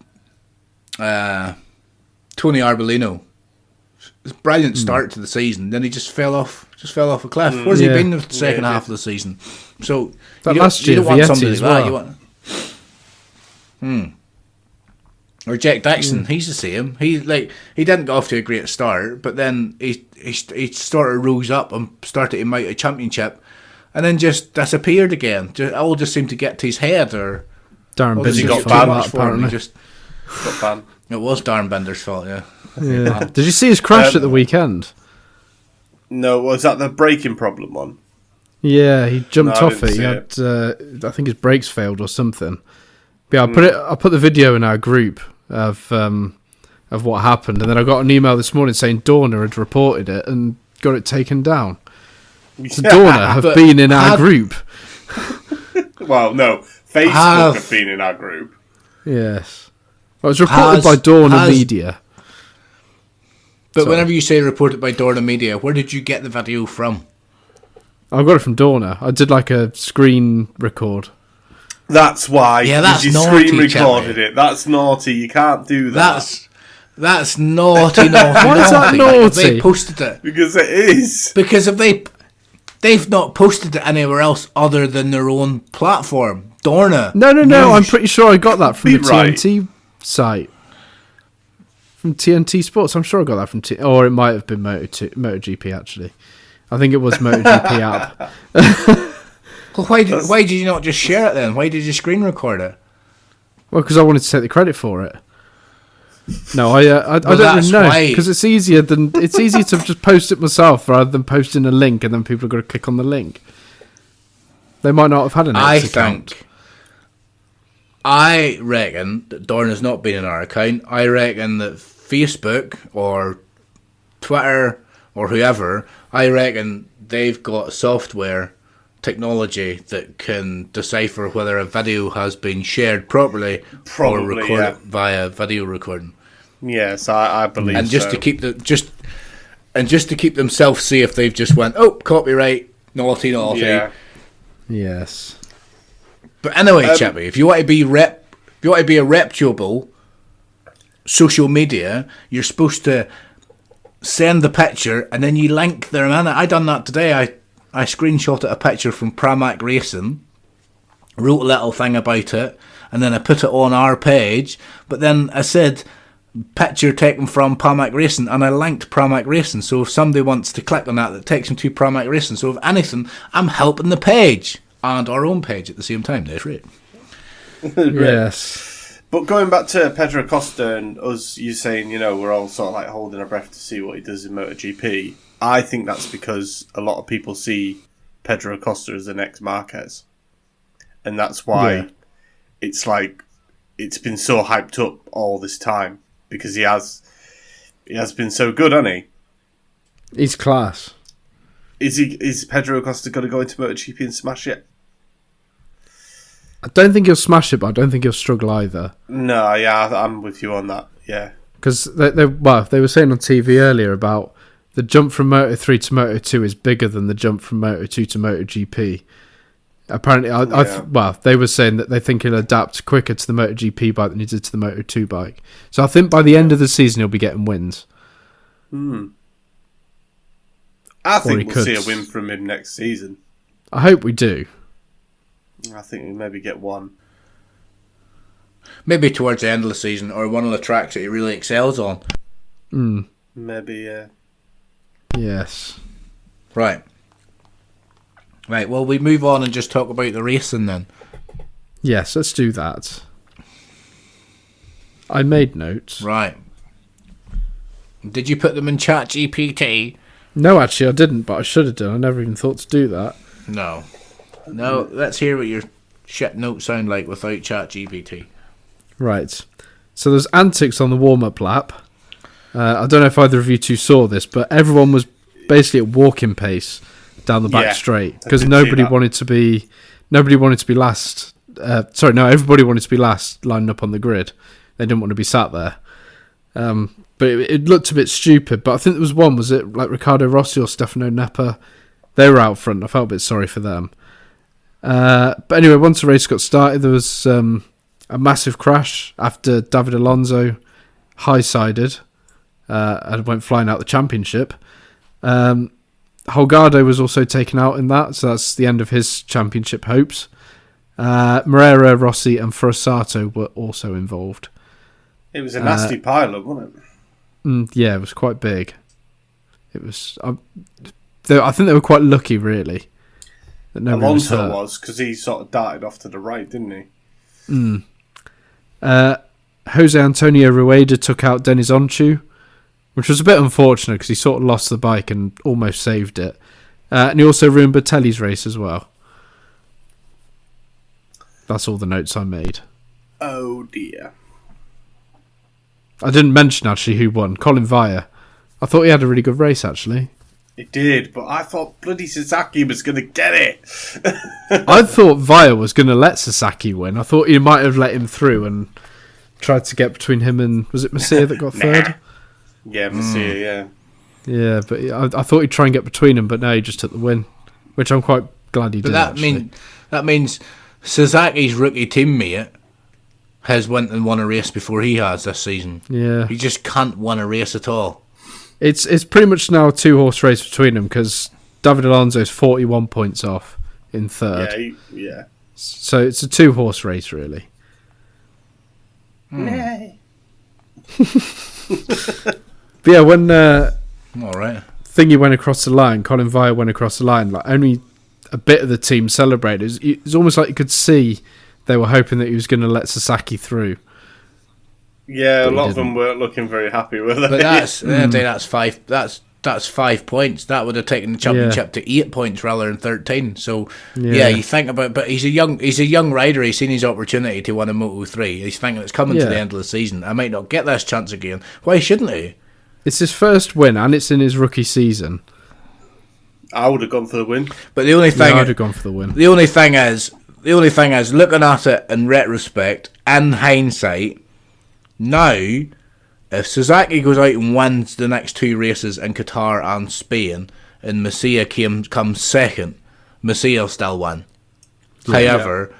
Tony Arbolino. It's a brilliant start to the season. Then he just fell off a cliff. Where's he been the second half of the season? So that last year, Vietti as well. Or Jack Dixon, he's the same. He didn't get off to a great start, but then he sort of rose up and started to mount a championship, and then just disappeared again. It all just seemed to get to his head, or Darren Binder got banned. Apparently, got banned. It was Darren Binder's fault. Yeah. Did you see his crash at the weekend? No, was that the braking problem one? Yeah, he jumped No, I off didn't it. He see had, I think his brakes failed or something. But yeah, I put the video in our group of what happened, and then I got an email this morning saying Dorna had reported it and got it taken down. So Dorna have been in our group. Well, no, Facebook have been in our group. Yes. Well, it was reported by Dorna Media. But whenever you say reported by Dorna Media, where did you get the video from? I got it from Dorna. I did like a screen record. That's why. Yeah, that's you naughty, screen recorded Chippy. it. That's naughty. You can't do that. That's naughty. Why is that naughty? They posted it Because it is. because if they've not posted it anywhere else other than their own platform. Dorna. No. I'm pretty sure I got that from the Right. TNT site. From TNT Sports. I'm sure I got that from or it might have been MotoGP actually. I think it was MotoGP app. Well, why did you not just share it then? Why did you screen record it? Well, because I wanted to take the credit for it. No, I don't really know because it's easier to just post it myself rather than posting a link and then people are going to click on the link. They might not have had an account. I reckon that Dorna's not been in our account. I reckon that Facebook or Twitter or whoever, I reckon they've got software technology that can decipher whether a video has been shared properly or recorded via video recording. Yes, I believe. And just to keep to keep themselves safe, they've just went, oh, copyright, naughty. Yeah. Yes. But anyway, Chippy, if you want to be a reputable social media, you're supposed to send the picture and then you link their man. I done that today. I screenshotted a picture from Pramac Racing, wrote a little thing about it, and then I put it on our page. But then I said, picture taken from Pramac Racing, and I linked Pramac Racing. So if somebody wants to click on that takes them to Pramac Racing. So if anything, I'm helping the page and our own page at the same time. That's right. Yes. But going back to Pedro Acosta and us, you saying, we're all sort of like holding our breath to see what he does in MotoGP. I think that's because a lot of people see Pedro Acosta as the next Marquez. And that's why it's like, it's been so hyped up all this time. Because he has been so good, hasn't he? He's class. Is Pedro Acosta going to go into MotoGP and smash it? I don't think he'll smash it, but I don't think he'll struggle either. No, yeah, I'm with you on that. Yeah, because they were saying on TV earlier about the jump from Moto3 to Moto2 is bigger than the jump from Moto2 to MotoGP. Apparently, they were saying that they think he'll adapt quicker to the MotoGP bike than he did to the Moto2 bike. So I think by the end of the season he'll be getting wins. I think we'll see a win from him next season. I hope we do. I think we maybe get one. Maybe towards the end of the season, or one of the tracks that he really excels on. Maybe, Yes. Right, well, we move on and just talk about the racing then. Yes, let's do that. I made notes. Right. Did you put them in ChatGPT? No, actually I didn't, but I should have done. I never even thought to do that. No, let's hear what your shit notes sound like without ChatGPT. Right. So there's antics on the warm-up lap. I don't know if either of you two saw this, but everyone was basically at walking pace down the back straight because nobody wanted to be last. Everybody wanted to be last, lining up on the grid. They didn't want to be sat there. But it looked a bit stupid. But I think there was one. Was it like Riccardo Rossi or Stefano Neppa? They were out front. I felt a bit sorry for them. But anyway, once the race got started, there was a massive crash after David Alonso high-sided and went flying out the championship. Holgado was also taken out in that, so that's the end of his championship hopes. Moreira, Rossi and Forsato were also involved. It was a nasty pile-up, wasn't it? Yeah, it was quite big. It was. I think they were quite lucky, really. That Alonso was, because he sort of darted off to the right, didn't he? Jose Antonio Rueda took out Denis Onchu, which was a bit unfortunate because he sort of lost the bike and almost saved it. And he also ruined Bertelli's race as well. That's all the notes I made. Oh dear. I didn't mention actually who won. Colin Vire. I thought he had a really good race actually. It did, but I thought bloody Sasaki was going to get it. I thought Vire was going to let Sasaki win. I thought he might have let him through and tried to get between him and... Was it Masia that got third? Yeah, Masia, yeah. Yeah, but I thought he'd try and get between him, but no, he just took the win, which I'm quite glad he did. But that means Sasaki's rookie teammate has went and won a race before he has this season. Yeah. He just can't win a race at all. It's pretty much now a 2-horse race between them because David Alonso's 41 points off in third. Yeah. So it's a 2-horse race, really. Nay. But yeah, when All right. Thingy went across the line, Colin Vire went across the line, like only a bit of the team celebrated. It's almost like you could see they were hoping that he was going to let Sasaki through. Yeah, a lot of them weren't looking very happy with it. But that's 5. That's 5 points. That would have taken the championship to 8 points rather than 13. So you think about it, but he's a young rider. He's seen his opportunity to win a Moto3. He's thinking it's coming to the end of the season. I might not get this chance again. Why shouldn't he? It's his first win and it's in his rookie season. I would have gone for the win. But the only thing I'd have gone for the win. The only thing is looking at it in retrospect, in hindsight, now, if Sasaki goes out and wins the next 2 races in Qatar and Spain, and Masia comes second, Masia will still win. Yeah. However,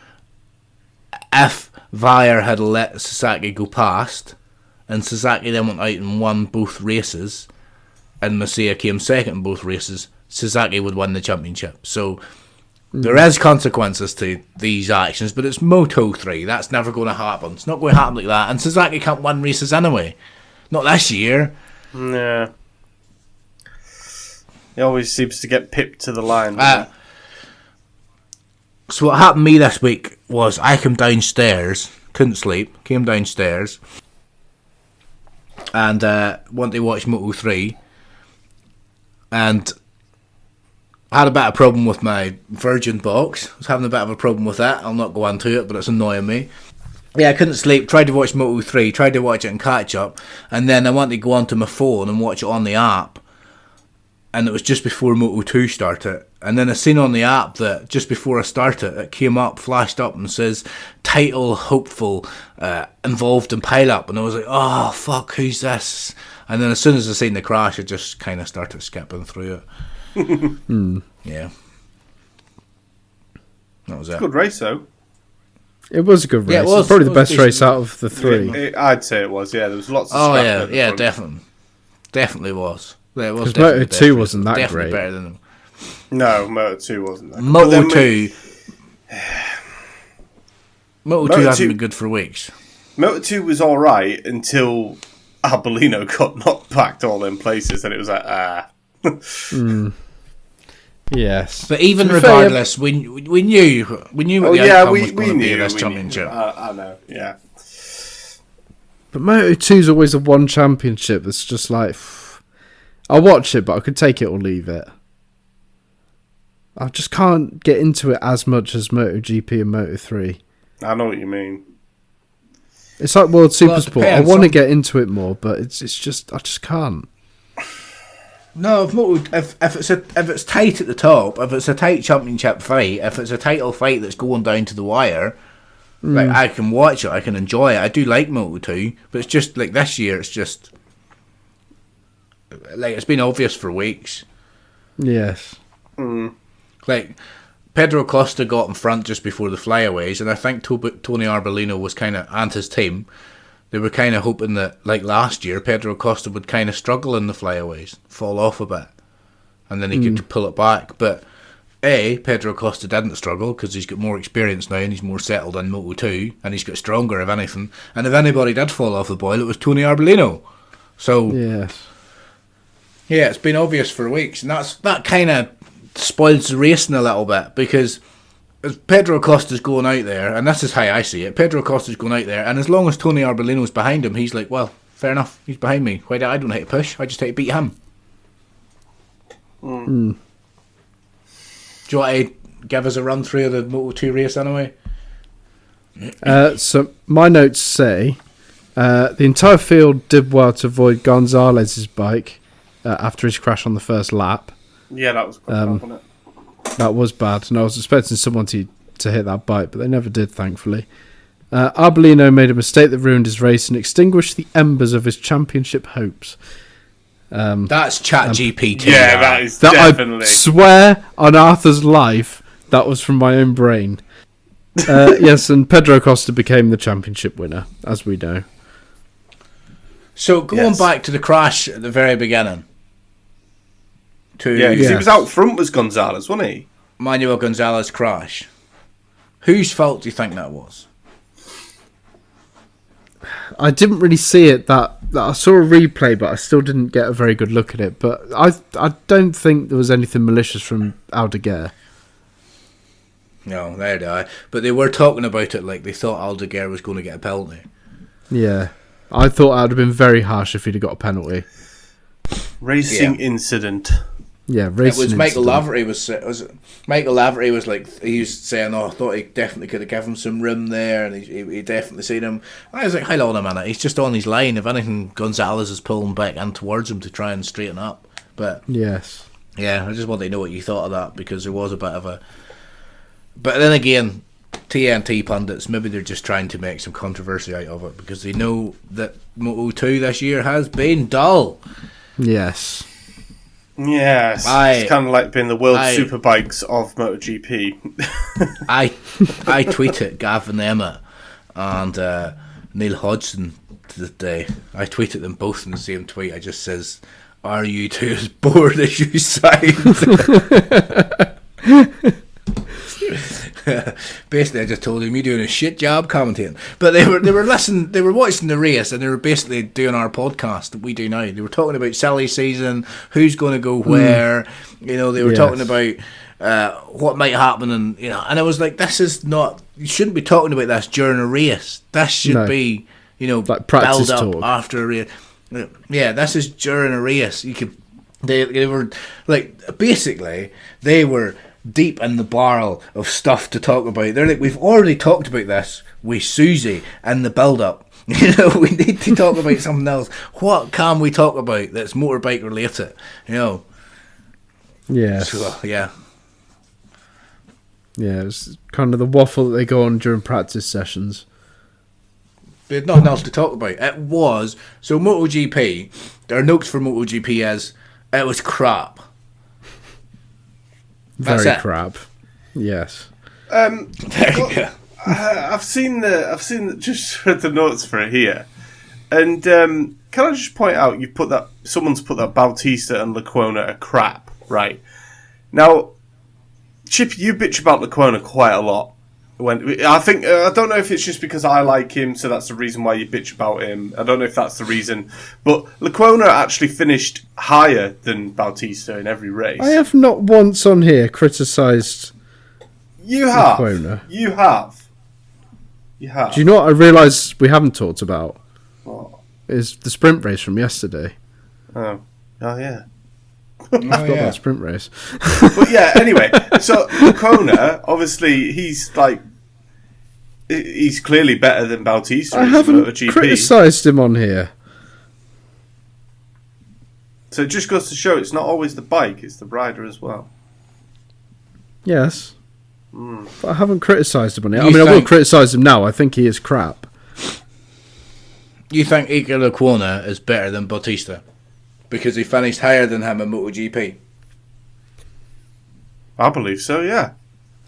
if Vire had let Sasaki go past, and Sasaki then went out and won both races, and Masia came second in both races, Sasaki would win the championship. So there is consequences to these actions, but it's Moto3. That's never going to happen. It's not going to happen like that. And Sasaki can't win races anyway. Not this year. Yeah. He always seems to get pipped to the line. So what happened to me this week was I came downstairs, couldn't sleep, came downstairs, and wanted to watch Moto3, and I had a bit of a problem with my Virgin box. I was having a bit of a problem with that. I'll not go into it, but it's annoying me. Yeah, I couldn't sleep. Tried to watch Moto3. Tried to watch it and catch up. And then I wanted to go onto my phone and watch it on the app. And it was just before Moto2 started. And then I seen on the app that just before I started, it came up, flashed up and says, title hopeful, involved in pile-up. And I was like, oh, fuck, who's this? And then as soon as I seen the crash, I just kind of started skipping through it. Yeah. That was it. Good race, though. It was a good race. Yeah, it was. Probably the best race out of the 3. I'd say it was, yeah. There was lots of scrap. Oh, yeah, definitely. Definitely was. It was Because Moto2 wasn't that definitely great. Better than them. No, Moto2 wasn't that Moto2 hasn't been good for weeks. Moto2 was alright until Arbolino got knocked back all in places, and it was like, Yes. But even regardless, we knew what the outcome was going to be of this championship. I know, yeah. But Moto2's always the one championship that's just like... I'll watch it, but I could take it or leave it. I just can't get into it as much as MotoGP and Moto3. I know what you mean. It's like World Supersport. I want to get into it more, but it's just I just can't. No, if it's tight at the top, if it's a tight championship fight, if it's a title fight that's going down to the wire, like I can watch it, I can enjoy it. I do like Moto2, but it's just like this year, it's just like it's been obvious for weeks. Yes. Like Pedro Costa got in front just before the flyaways, and I think Tony Arbolino was kind of, and his team, they were kind of hoping that, like last year, Pedro Costa would kind of struggle in the flyaways, fall off a bit, and then he could pull it back. But Pedro Costa didn't struggle because he's got more experience now and he's more settled in Moto2, and he's got stronger, if anything. And if anybody did fall off the boil, it was Tony Arbolino. So yes, yeah, it's been obvious for weeks, and that kind of spoils the racing a little bit, because Pedro Costa's going out there, and this is how I see it, Pedro Costa's going out there, and as long as Tony Arbolino's behind him, he's like, well, fair enough, he's behind me. I don't have to push, I just have to beat him. Do you want to give us a run through of the Moto2 race anyway? So my notes say the entire field did well to avoid Gonzalez's bike after his crash on the first lap. Yeah, that was quite bad, wasn't it? That was bad, and I was expecting someone to hit that bike, but they never did, thankfully. Arbolino made a mistake that ruined his race and extinguished the embers of his championship hopes. That's ChatGPT. Yeah, that is That definitely. I swear on Arthur's life, that was from my own brain. Yes, and Pedro Costa became the championship winner, as we know. So going Yes. back to the crash at the very beginning. Yeah, because he Yes. was out front was Gonzalez, wasn't he? Manuel Gonzalez crash. Whose fault do you think that was? I didn't really see it. That I saw a replay, but I still didn't get a very good look at it. But I don't think there was anything malicious from Aldeguer. No, there they are. But they were talking about it like they thought Aldeguer was going to get a penalty. Yeah, I thought that would have been very harsh if he'd have got a penalty. Racing incident. Yeah, It racing was Michael incident. Laverty was Michael Laverty was like, he was saying, I thought he definitely could have given him some room there, and he definitely seen him. I was like, hold on a minute, he's just on his line. If anything, Gonzalez is pulling back in towards him to try and straighten up. But Yes. yeah, I just wanted to know what you thought of that, because there was a bit of a. But then again, TNT pundits, maybe they're just trying to make some controversy out of it because they know that Moto2 this year has been dull. Yes. Yes. It's kind of like being the world superbikes of MotoGP. I tweeted Gavin Emmett and Neil Hodgson today. I tweeted them both in the same tweet. I just says, "Are you two as bored as you sound?" Basically, I just told him, "You're doing a shit job commentating." But they were listening, they were watching the race, and they were basically doing our podcast that we do now. They were talking about silly season, who's going to go where. You know, they were talking about what might happen, and and I was like, "This is not. You shouldn't be talking about this during a race. This should be, like practice build up talk after a race. Yeah, this is during a race. You could. They were like basically they were." Deep in the barrel of stuff to talk about. They're like, we've already talked about this with Susie and the build-up. We need to talk about something else. What can we talk about that's motorbike related? Yes. So, yeah. Yeah, it's kind of the waffle that they go on during practice sessions. They had nothing else to talk about. It was so MotoGP. Their notes for MotoGP is it was crap. That's Very it. crap. Yes. There you go. I've seen just read the notes for it here, and can I just point out someone's put that Bautista and Lecuona are crap, right? Now, Chippy, you bitch about Lecuona quite a lot. I don't know if it's just because I like him, so that's the reason why you bitch about him. I don't know if that's the reason, but Lecuona actually finished higher than Bautista in every race. I have not once on here criticised You have. Lecuona. You have. You have. Do you know what I realised we haven't talked about? What? Is the sprint race from yesterday. Oh yeah. I forgot that sprint race. But yeah, anyway, so Lecuona, obviously, he's clearly better than Bautista. I in haven't MotoGP. criticised him on here. So it just goes to show it's not always the bike, it's the rider as well. Yes. But I haven't criticised him on it. You I will think- criticise him now. I think he is crap. You think Iker Lecuona is better than Bautista because he finished higher than him in MotoGP? I believe so, yeah.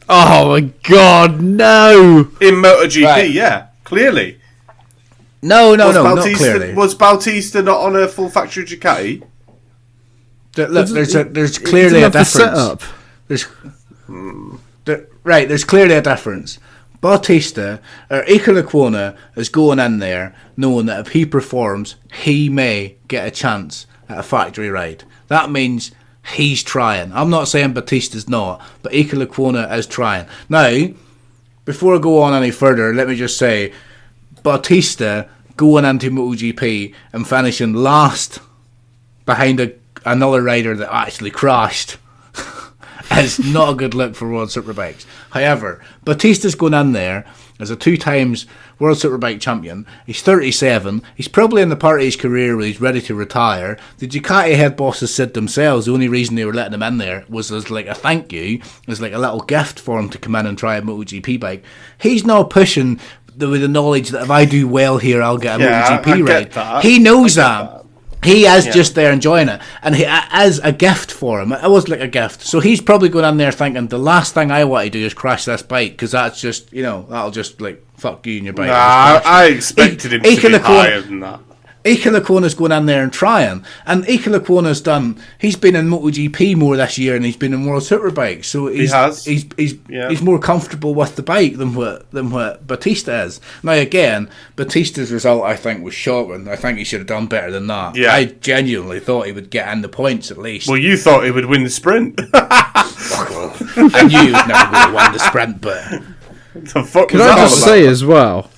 Oh my god, no! In MotoGP, Right. yeah, clearly. No, not Bautista, clearly. Was Bautista not on a full factory Ducati? Look, there's He clearly a didn't have the difference. There's clearly a difference. Bautista, or Iker Lecuona, is going in there knowing that if he performs, he may get a chance at a factory ride. That means he's trying. I'm not saying Bautista's not, but Iker Lecuona is trying. Now, before I go on any further, let me just say, Bautista going into MotoGP and finishing last behind another rider that actually crashed is not a good look for World Superbikes. However, Batista's going in there as a 2 times World Superbike champion. He's 37. He's probably in the part of his career where he's ready to retire. The Ducati head bosses said themselves the only reason they were letting him in there was as like a thank you, as like a little gift for him to come in and try a MotoGP bike. He's not pushing with the knowledge that if I do well here, I'll get a MotoGP ride. He knows that. He is just there enjoying it, and as a gift for him, it was like a gift. So he's probably going in there thinking, the last thing I want to do is crash this bike, because that's just, that'll just like fuck you and your bike. Nah, I expected him to be higher than that. Ike Lecuona's going in there and trying, and Ike Lecuona's he's been in MotoGP more this year, and he's been in World Superbike, so he's more comfortable with the bike than what Batista is. Now again, Batista's result I think was shocking. I think he should have done better than that. Yeah. I genuinely thought he would get in the points at least. Well, you thought he would win the sprint. I knew he was never going to win the sprint, but the fuck Can was I that just about? say as well,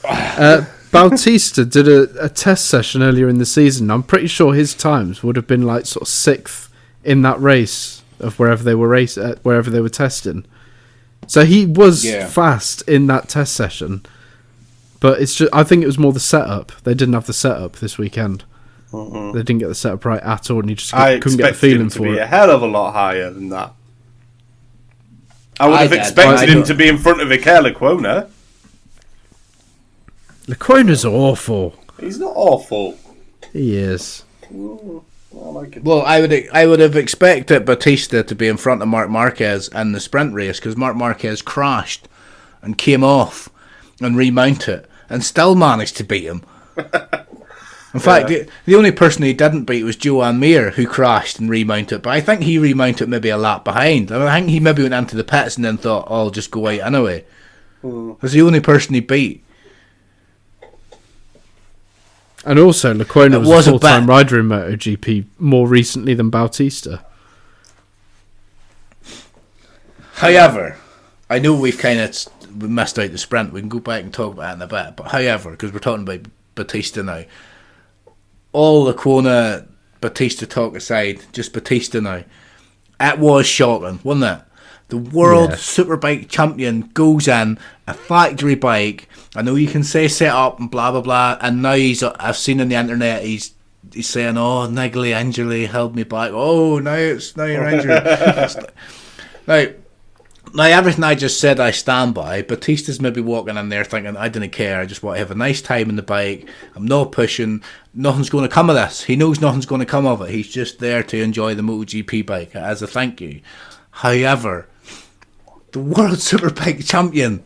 Bautista did a test session earlier in the season. I'm pretty sure his times would have been like sort of 6th in that race of wherever they were testing. So he was fast in that test session, but it's just I think it was more the setup. They didn't have the setup this weekend. They didn't get the setup right at all, and he just couldn't get the feeling for it. I expected him to be a hell of a lot higher than that. I would have expected him to be in front of Ike Lecuona. Lecuona's awful. He's not awful. He is. Well, I would have expected Batista to be in front of Marc Marquez in the sprint race, because Marc Marquez crashed and came off and remounted and still managed to beat him. In fact, the only person he didn't beat was Joan Mir, who crashed and remounted, but I think he remounted maybe a lap behind. I think he maybe went into the pits and then thought, I'll just go out anyway. That's the only person he beat. And also, Lecuona was a full-time rider in MotoGP more recently than Bautista. However, I know we missed out the sprint. We can go back and talk about it in a bit. But however, because we're talking about Batista now, all Lecuona Batista talk aside, just Batista now, it was shocking, wasn't it? The World Superbike champion goes in a factory bike. I know you can say set up and blah blah blah, and now I've seen on the internet he's saying, "Oh, niggly injury held me back." Oh, now you're injured. now everything I just said I stand by. Batista's maybe walking in there thinking, I didn't care. I just want to have a nice time in the bike. I'm not pushing. Nothing's going to come of this. He knows nothing's going to come of it. He's just there to enjoy the MotoGP bike as a thank you. However, the World Superbike champion,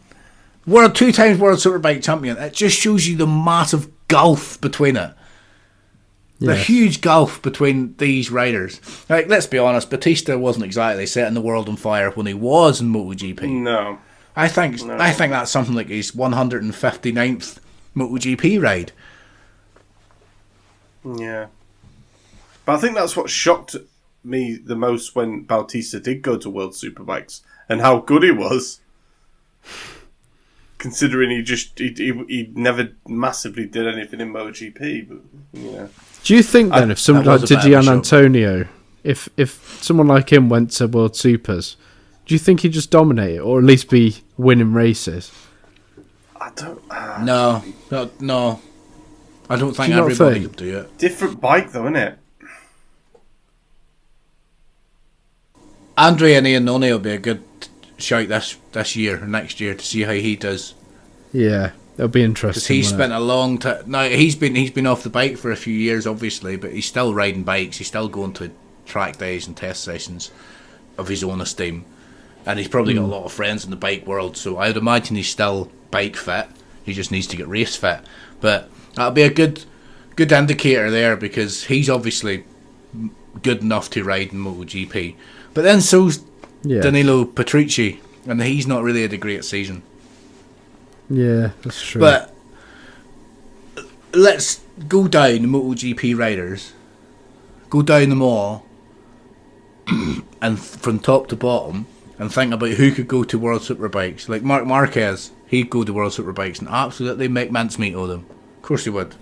2 times World Superbike champion, it just shows you the massive gulf between it. The huge gulf between these riders. Like, let's be honest, Batista wasn't exactly setting the world on fire when he was in MotoGP. No. I think that's something like his 159th MotoGP ride. Yeah. But I think that's what shocked me the most when Bautista did go to World Superbikes and how good he was. Considering he never massively did anything in MotoGP, but Do you think then if someone like Didier Antonio, if someone like him went to World Supers, do you think he'd just dominate it, or at least be winning races? I don't. No. I don't think everybody could do it. Different bike though, isn't it? Andrea Iannone will be a good shout this year or next year to see how he does. Yeah, it'll be interesting. Because he's spent a long time. Now he's been off the bike for a few years, obviously, but he's still riding bikes. He's still going to track days and test sessions of his own esteem, and he's probably got a lot of friends in the bike world. So I would imagine he's still bike fit. He just needs to get race fit. But that'll be a good indicator there, because he's obviously good enough to ride in MotoGP. But then so's Danilo Petrucci, and he's not really had a great season. Yeah, that's true. But let's go down the MotoGP riders, go down them all, and from top to bottom, and think about who could go to World Superbikes. Like Marc Marquez, he'd go to World Superbikes and absolutely make mincemeat of them. Of course he would.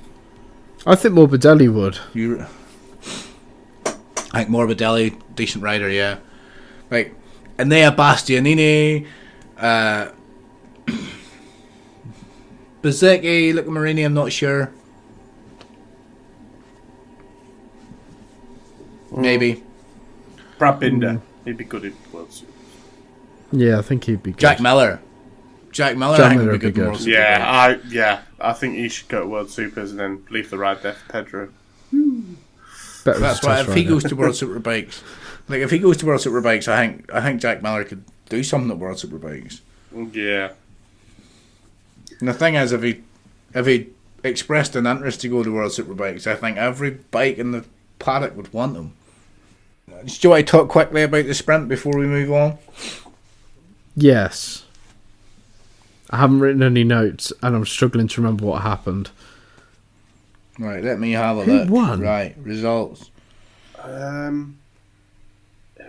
I think Morbidelli would. I think Morbidelli, decent rider, yeah. Like, Enea Bastianini, Bezzecchi, Luca Marini, I'm not sure. Maybe. Brad Binder. He'd be good at World Super. Yeah, I think he'd be good. Jack Miller, I think would be good in World Super. I think he should go to World Supers and then leave the ride there for Pedro. That's why if he goes to World Superbikes, like if he goes to World Superbikes, I think Jack Miller could do something at World Superbikes. Yeah. And the thing is, if he expressed an interest to go to World Superbikes, I think every bike in the paddock would want him. Do you want to talk quickly about the sprint before we move on? Yes. I haven't written any notes, and I'm struggling to remember what happened. Right, let me have a Who look. won? Right, results. Who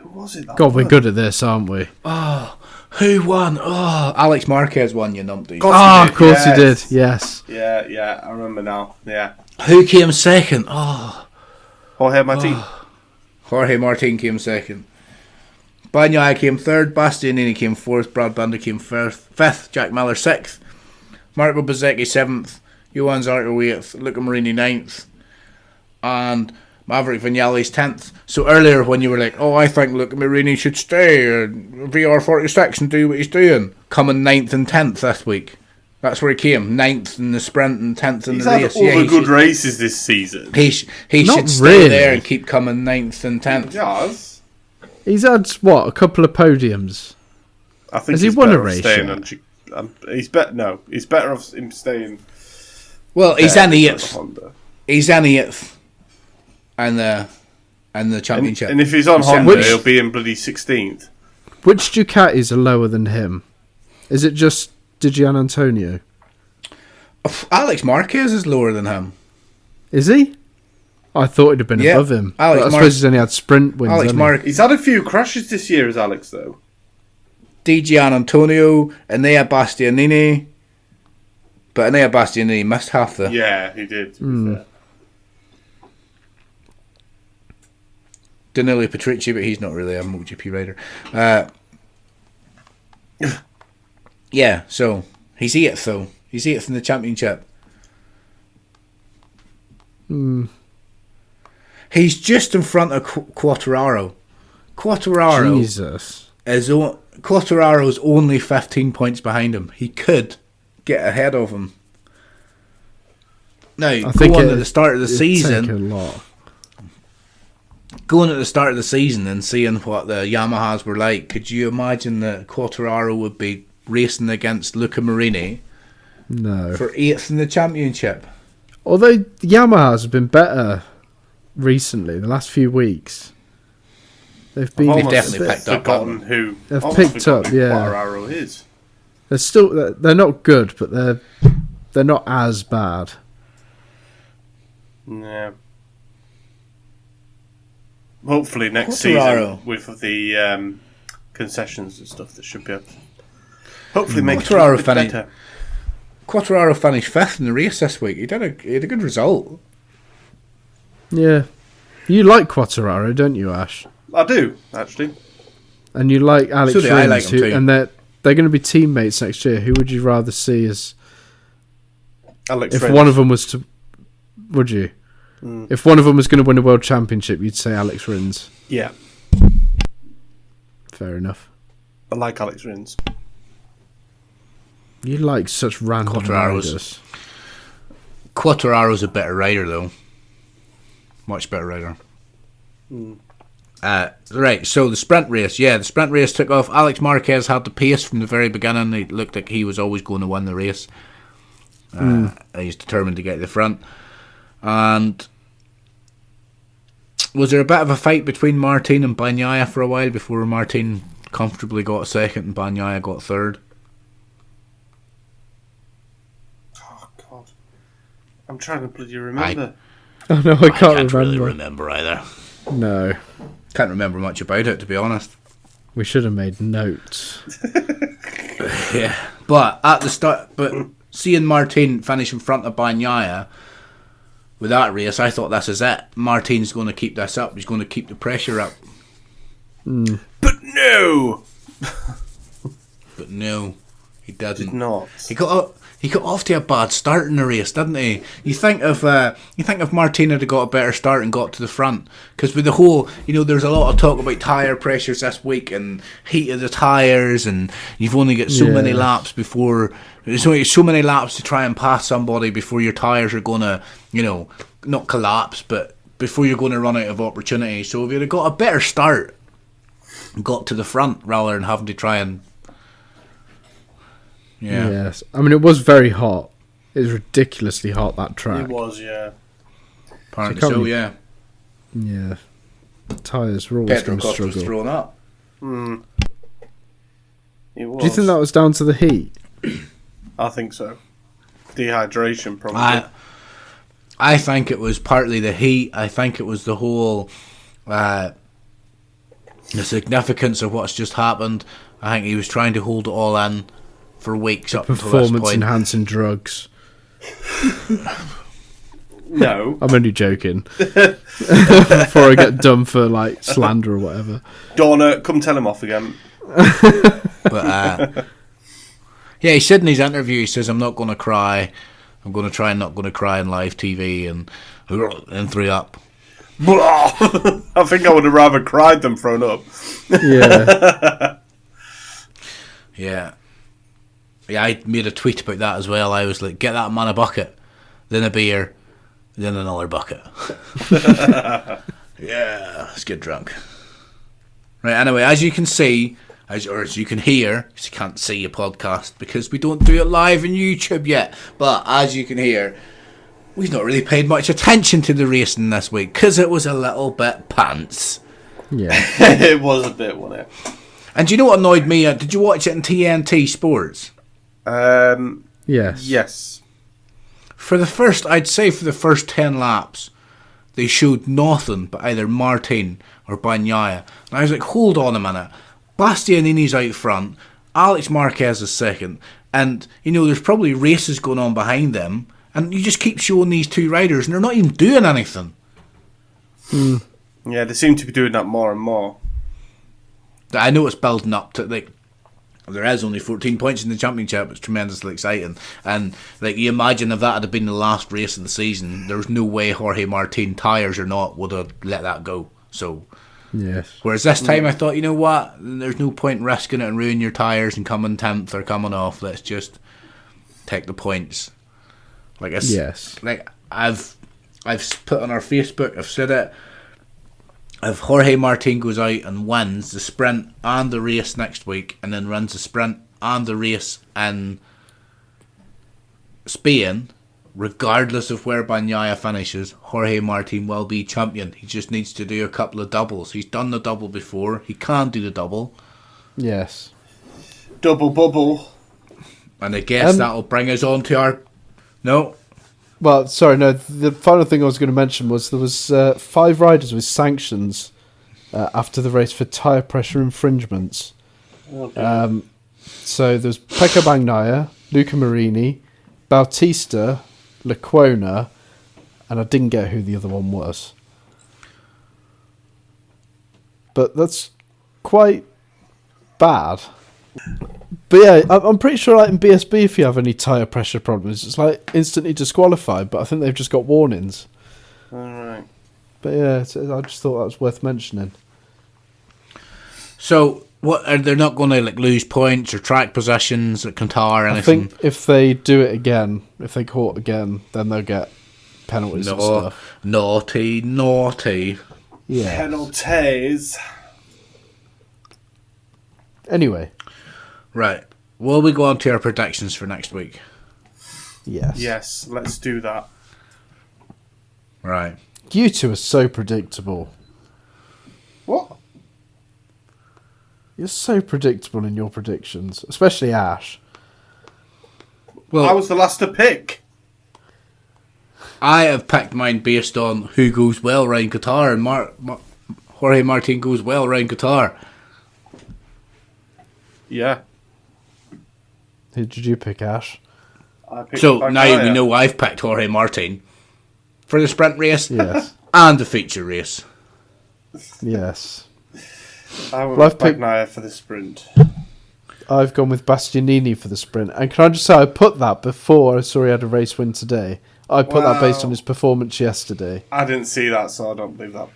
was it? God, we're good at this, aren't we? Oh, who won? Oh, Alex Marquez won, you numpty. Of course he did. Yes. Yeah, I remember now. Yeah. Who came second? Oh, Jorge Martin. Jorge Martin came second. Bagnaia came third. Bastianini came fourth. Brad Binder came fifth. Jack Miller sixth. Marco Bezzecchi seventh. Johan Zarco eighth. Luca Marini ninth. And Maverick Vinales 10th. So earlier when you were like, oh, I think Luca Marini should stay or VR46 and do what he's doing, coming 9th and 10th this week. That's where he came. 9th in the sprint and 10th in the race. He's had all the good races this season. He should stay really there and keep coming 9th and 10th. Yes. He's had, what, a couple of podiums? I think Has he won a race yet? He's better off him staying. Well, he's an 8th. He's an 8th. And the championship. And if he's on Honda, he'll be in bloody 16th. Which Ducatis are lower than him? Is it just Gian Antonio? Alex Marquez is lower than him. Is he? I thought he'd have been above him. But I suppose he's only had sprint wins. He's had a few crashes this year, as Alex, though. Gian Antonio, Enea Bastianini. But Enea Bastianini missed half the... Yeah, he did, to be fair. Danilo Petrucci, but he's not really a MotoGP rider. Yeah, so he's 8th though. He's 8th in the championship. He's just in front of Quartararo. Jesus. Quartararo's only 15 points behind him. He could get ahead of him. Now, I think at the start of the season. Take a lot. Going at the start of the season and seeing what the Yamahas were like, could you imagine that Quartararo would be racing against Luca Marini No. for 8th in the championship? Although the Yamahas have been better recently, the last few weeks. They've definitely picked up. Who they've picked up, yeah. Quartararo is. They're not good, but they're not as bad. Yeah. Hopefully next Quartararo. season with the concessions and stuff, that should be able to hopefully make it Quartararo better. Quartararo finished 5th in the race this week. He had a good result. Yeah. You like Quartararo, don't you, Ash? I do, actually. And you like Alex So do I like Rins, him too. and they're going to be teammates next year. Who would you rather see as... Alex If Rins. one of them was to... Would you? If one of them was going to win a world championship, you'd say Alex Rins. Yeah, Fair enough. I like Alex Rins. You like such random riders. Quartararo's a better rider, though. Much better rider. Right, so the sprint race. Yeah, the sprint race took off. Alex Marquez had the pace from the very beginning. It looked like he was always going to win the race. He's determined to get to the front. And was there a bit of a fight between Martin and Bagnaia for a while before Martin comfortably got second and Bagnaia got third? Oh God, I'm trying to bloody remember. Oh no, I can't remember. Really remember either. No, Can't remember much about it, to be honest. we should have made notes. Yeah, but at the start, seeing Martin finish in front of Bagnaia with that race, I thought this is it. Martin's going to keep this up. He's going to keep the pressure up. But no, But no, he didn't. Did not. He got off to a bad start in the race, didn't he? You think if Martin had got a better start and got to the front, because with the whole, there's a lot of talk about tyre pressures this week and heat of the tyres, and you've only got so many laps before. There's only so many laps to try and pass somebody before your tyres are gonna, not collapse, but before you're going to run out of opportunity. So if you'd have got a better start and got to the front rather than having to try and. Yeah. Yes. I mean, it was very hot. It was ridiculously hot, that track. It was, yeah. Apparently so, yeah. Yeah. The tyres were always going to struggle. Was thrown up. It was. Do you think that was down to the heat? I think so. Dehydration, probably. I think it was partly the heat. I think it was the whole... the significance of what's just happened. I think he was trying to hold it all in for weeks up until this point. Performance-enhancing drugs. No. I'm only joking. Before I get done for, slander or whatever. Donna, come tell him off again. But, yeah, he said in his interview, he says, I'm not going to cry. I'm going to try and not going to cry on live TV, and threw up. I think I would have rather cried than thrown up. Yeah. Yeah. Yeah, I made a tweet about that as well. I was like, get that man a bucket, then a beer, then another bucket. Yeah, let's get drunk. Right, anyway, as you can see, as you can hear, because you can't see a podcast because we don't do it live on YouTube yet, but as you can hear, we've not really paid much attention to the racing this week because it was a little bit pants. Yeah. It was a bit, wasn't it? And do you know what annoyed me? Did you watch it in TNT Sports? Yes. Yes. I'd say for the first 10 laps, they showed nothing but either Martin or Bagnaia. And I was like, hold on a minute. Bastianini's out front, Alex Marquez is second, and, there's probably races going on behind them, and you just keep showing these two riders, and they're not even doing anything. Yeah, they seem to be doing that more and more. I know it's building up to, there is only 14 points in the championship. It's tremendously exciting. And, you imagine if that had been the last race of the season, there's no way Jorge Martin, tyres or not, would have let that go. So, yes. Whereas this time I thought, you know what? There's no point in risking it and ruining your tyres and coming 10th or coming off. Let's just take the points. Yes. I've put on our Facebook, I've said it. If Jorge Martin goes out and wins the sprint and the race next week, and then runs the sprint and the race in Spain, regardless of where Bagnaia finishes, Jorge Martin will be champion. He just needs to do a couple of doubles. He's done the double before. He can do the double. Yes. Double bubble. And I guess that'll bring us on to our... No? Well, sorry, no. The final thing I was going to mention was there was 5 riders with sanctions after the race for tyre pressure infringements. Okay. So there's Pecco Bagnaia, Luca Marini, Bautista, Lecuona, and I didn't get who the other one was. But that's quite bad. But yeah, I'm pretty sure in BSB, if you have any tyre pressure problems, it's instantly disqualified, but I think they've just got warnings. Alright. But yeah, I just thought that was worth mentioning. So, what are they not going to lose points or track positions at Qatar or anything? I think if they do it again, if they caught again, then they'll get penalties and stuff. Naughty. Yeah. Penalties. Anyway. Right. Will we go on to our predictions for next week? Yes. Yes, let's do that. Right. You two are so predictable. What? You're so predictable in your predictions, especially Ash. Well, I was the last to pick. I have picked mine based on who goes well around Qatar, and Jorge Martin goes well around Qatar. Yeah. Who did you pick, Ash? I picked So Bagnaia. now we know I've picked Jorge Martin for the sprint race Yes. and the feature race. Yes. I went Well, I've with picked- Bagnaia for the sprint. I've gone with Bastianini for the sprint. And can I just say, I put that before I saw he had a race win today. I put that based on his performance yesterday. I didn't see that, so I don't believe that.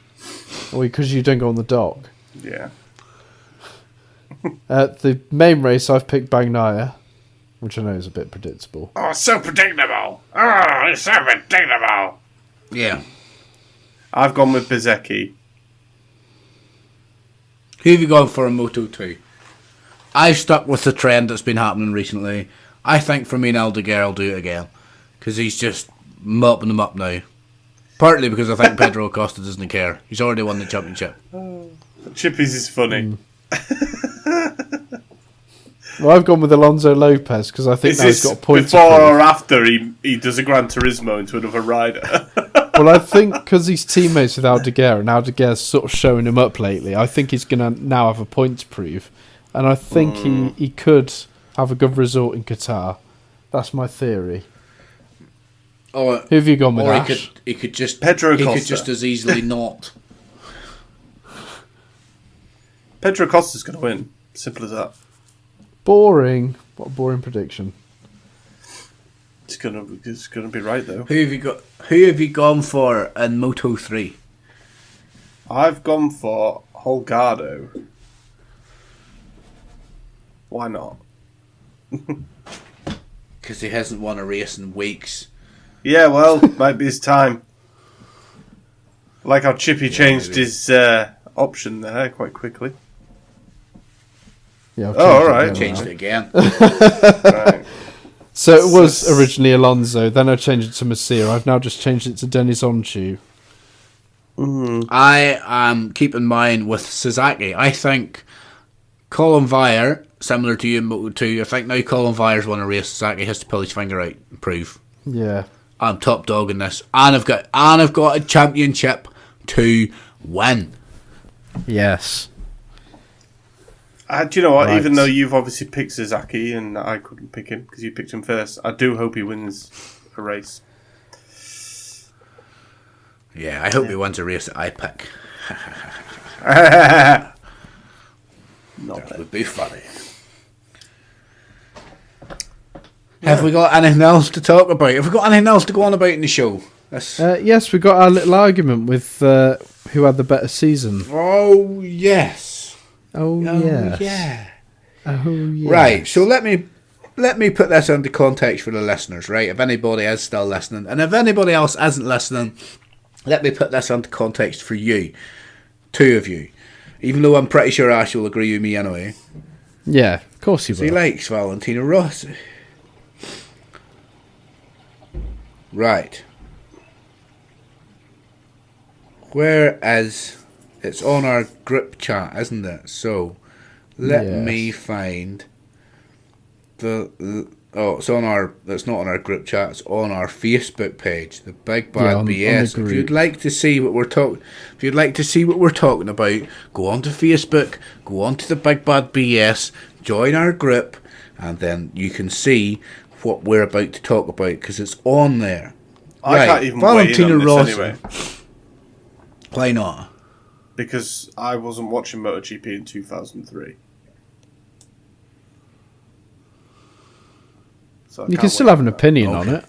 Well, because you don't go on the dock. Yeah. The main race, I've picked Bagnaia, which I know is a bit predictable. Oh, so predictable. Oh, it's so predictable. Yeah. I've gone with Bezecchi. Who have you gone for in Moto 2? I've stuck with the trend that's been happening recently. I think for me and Aldeguer will do it again. Because he's just mopping them up now. Partly because I think Pedro Acosta doesn't care. He's already won the championship. Chippy's is funny. Well, I've gone with Alonso Lopez because I think Is now he's this got a point before to prove. or after he does a Gran Turismo into another rider? Well, I think because he's teammates with Aldeguer and Aldeguer's sort of showing him up lately, I think he's going to now have a point to prove. And I think he could have a good result in Qatar. That's my theory. Or, Who have you gone with, or Ash? he could just Pedro he Acosta. could just as easily not. Pedro Costa's going to win. Simple as that. Boring. What a boring prediction. It's gonna be right though. Who have you gone for in Moto 3? I've gone for Holgado. Why not? Because he hasn't won a race in weeks. Yeah, well, might be his time. Like how Chippy changed maybe. his option there quite quickly. Yeah, I've Oh, changed it alright. again Changed now. it again. Right. So it was originally Alonso, then I changed it to Masia. I've now just changed it to Denis Onchu. I am keeping mine with Suzuki. I think Colin Vire, similar to you in Moto 2, I think now Colin Vire's won a race, Suzuki has to pull his finger out and prove. Yeah. I'm top dog in this. And I've got a championship to win. Yes. Do you know what? Right. Even though you've obviously picked Suzuki and I couldn't pick him because you picked him first, I do hope he wins a race. Yeah, I hope he wins a race that I pick. Not That would be funny. Have we got anything else to talk about? Have we got anything else to go on about in the show? Yes, we got our little argument with who had the better season. Oh, yes. Oh, yes. yeah. Oh, yeah. Right, so let me put this into context for the listeners, right? If anybody is still listening, and if anybody else isn't listening, let me put this into context for you. Two of you. Even though I'm pretty sure Ash will agree with me anyway. Yeah, of course he He will. likes Valentino Rossi. Right. Where is... It's on our group chat, isn't it? So, let Yes. me find the... Oh, it's on our... It's not on our group chat. It's on our Facebook page, the Big Bad on the BS. If group. you'd like to see what we're talking, about, go onto Facebook, go onto the Big Bad BS, join our group, and then you can see what we're about to talk about because it's on there. I can't even weigh in on this anyway. Why not? Because I wasn't watching MotoGP in 2003. So I You can't can still weigh have an in on that. opinion on Okay. it.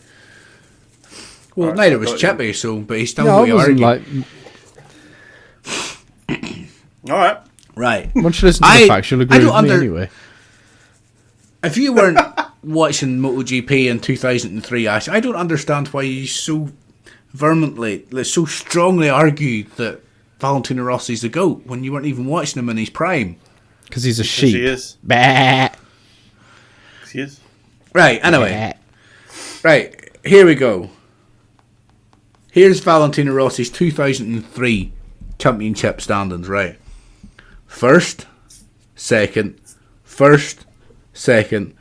Well, Right, neither I was got Chippy, so but he still No, really I wasn't argued. like... All right. Right. Once you listen to the facts, you'll agree with me anyway. If you weren't watching MotoGP in 2003, Ash, I don't understand why you so vehemently, so strongly argued that Valentino Rossi's the GOAT when you weren't even watching him in his prime. Because he's a Because sheep. he is. Bah. He is. Right, anyway. Right, here we go. Here's Valentino Rossi's 2003 championship standings, right? First, second, third, second,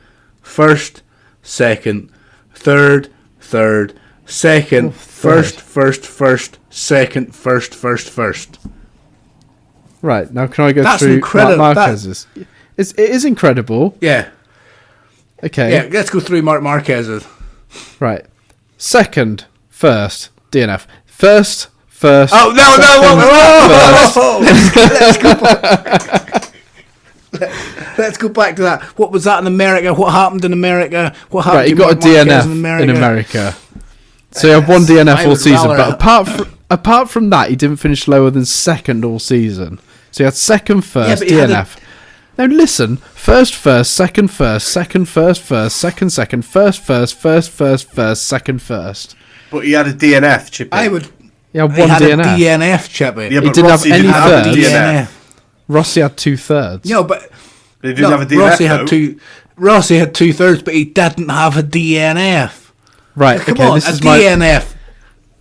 second, third, second, first, second, first. Right, now can I go That's through incredible. Marquez's? It is incredible. Yeah, Okay. yeah, let's go through Mark Marquez's. Right. Second, first, DNF. First. Oh, no, second, whoa. Let's go back to that. What was that in America? What happened in America? What happened? Right, he to got a Mark Marquez DNF in America. So he had one DNF all season, but apart from that, he didn't finish lower than second all season. So he had second, first, DNF. Now listen, first, second, second, second, second, first. But he had a DNF, Chippy. He had one he had DNF. a DNF, Chippy. Yeah, he but didn't Rossi have any didn't have a thirds. DNF. Rossi had 2/3. No, but He didn't have a DNF, Rossi though. had two. Rossi had 2/3, but he didn't have a DNF. Right, Come okay, on, this a is DNF.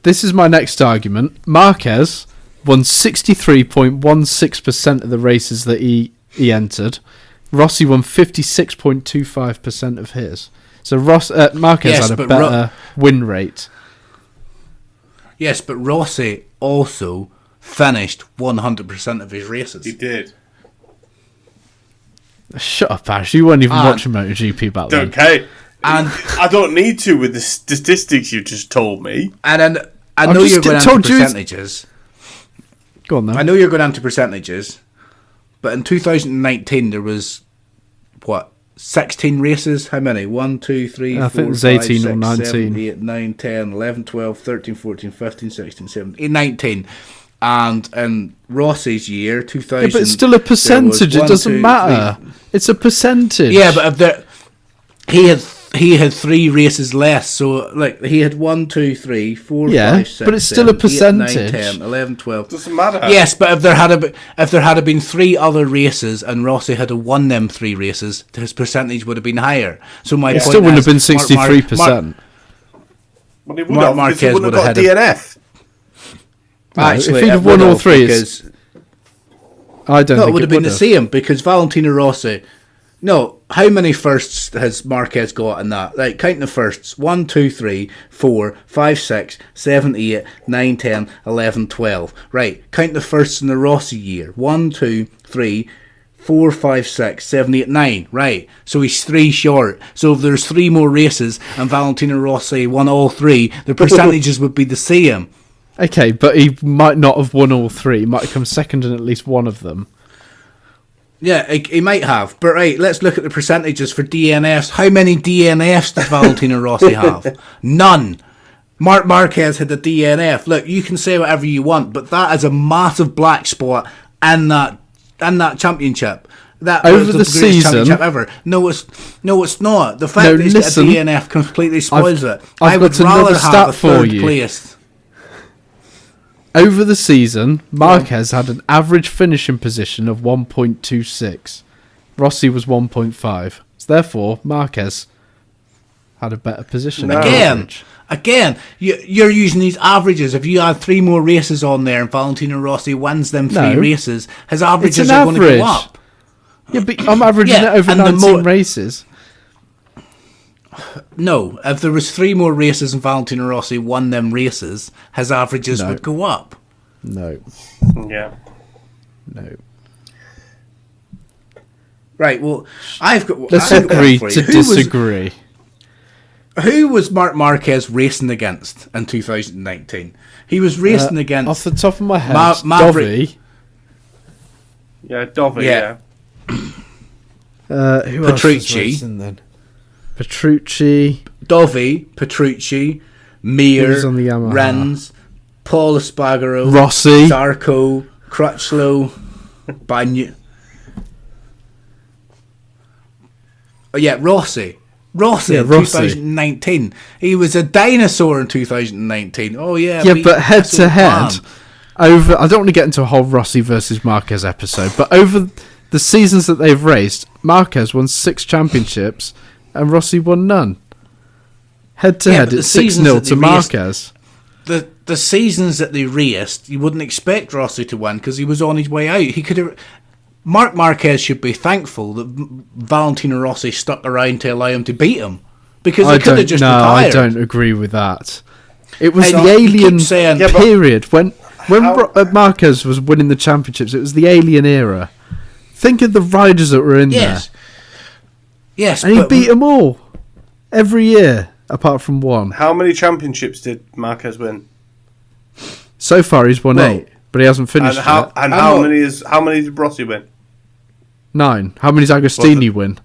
This is my next argument. Marquez won 63.16% of the races that he entered. Rossi won 56.25% of his. So Marquez had a better win rate. Yes, but Rossi also finished 100% of his races. He did. Shut up, Ash. You weren't even watching MotoGP back then. Okay. And I don't need to with the statistics you just told me. and then I know you're going into percentages. Go on then. I know you're going into percentages, but in 2019 there was, 16 races? How many? 1, 2, 3, I 4, think it was 5, 18 or 6, 19. 7, 8, 9, 10, 11, 12, 13, 14, 15, 16, 17, 19. And in Rossi's year, 2000... Yeah, but it's still a percentage. It doesn't matter. It's a percentage. Yeah, but he had 3 races less, so like he had 1, 2, 3, 4, 5, 6, but it's still 7, a percentage. 8, 9, 10, 11, 12. Doesn't matter. Yes, but if there had been 3 other races and Rossi had won them 3 races, his percentage would have been higher. So my point Still wouldn't have been is, 63%. Well, he would have, Marquez because he wouldn't have got would have DNF. Actually, if he'd have won all 3, I don't think it would have been the same because Valentino Rossi. No, how many firsts has Marquez got in that? Like, counting the firsts. 1, 2, 3, 4, 5, 6, 7, 8, 9, 10, 11, 12. Right, count the firsts in the Rossi year. 1, 2, 3, 4, 5, 6, 7, 8, 9. Right, so he's 3 short. So if there's 3 more races and Valentino Rossi won all 3, the percentages would be the same. Okay, but he might not have won all 3. He might have come second in at least one of them. Yeah, he might have. But right, let's look at the percentages for DNFs. How many DNFs does Valentino Rossi have? None. Marc Marquez had a DNF. Look, you can say whatever you want, but that is a massive black spot in that championship. That Over was the greatest season- championship ever. No, it's not. The fact that he's got a DNF completely spoils it. I would got another rather stat have a for third you. place. Over the season, Marquez had an average finishing position of 1.26. Rossi was 1.5. So therefore, Marquez had a better position. No. on average. Again, you're using these averages. If you add 3 more races on there and Valentino Rossi wins them 3 No. races, his It's averages an are going to average. go up. Yeah, but I'm averaging Yeah, it over and the 19 more- races. No, if there was 3 more races and Valentino Rossi won them races, his averages No. would go up. No, Yeah. no. Right, well, I've got... Let's I've got agree one to for you. disagree. Who was Marc Marquez racing against in 2019? He was racing against... Off the top of my head, Maverick- Dovi. Yeah, Dovi, Yeah. yeah. Who else was Petrucci. racing then? Petrucci. Dovi, Petrucci, He Mir, was on the Yamaha. Renz, Paul Espargaro, Rossi. Zarco, Crutchlow, Bagno. Oh yeah, Rossi. Rossi Yeah, in Rossi. 2019. He was a dinosaur in 2019. Oh yeah. Yeah, beat but head Russell to head, Brand. over. I don't want to get into a whole Rossi versus Marquez episode, but over the seasons that they've raced, Marquez won 6 championships and Rossi won none. Head to Yeah, head, but the it's 6-0 seasons to that they raced- Marquez. The seasons that they raced, you wouldn't expect Rossi to win because he was on his way out. He could have. Marc Marquez should be thankful that Valentino Rossi stuck around to allow him to beat him because he could have just I retired. don't agree with that. It was And the you keep alien saying- Yeah, but- period when Marquez was winning the championships. It was the alien era. Think of the riders that were in Yes, yes, there, and he but beat them all every year apart from one. How many championships did Marquez win? So far, he's won Well, 8, but he hasn't finished And how yet. and I'm how not- many how many did Rossi win? 9. How many's Agostini win?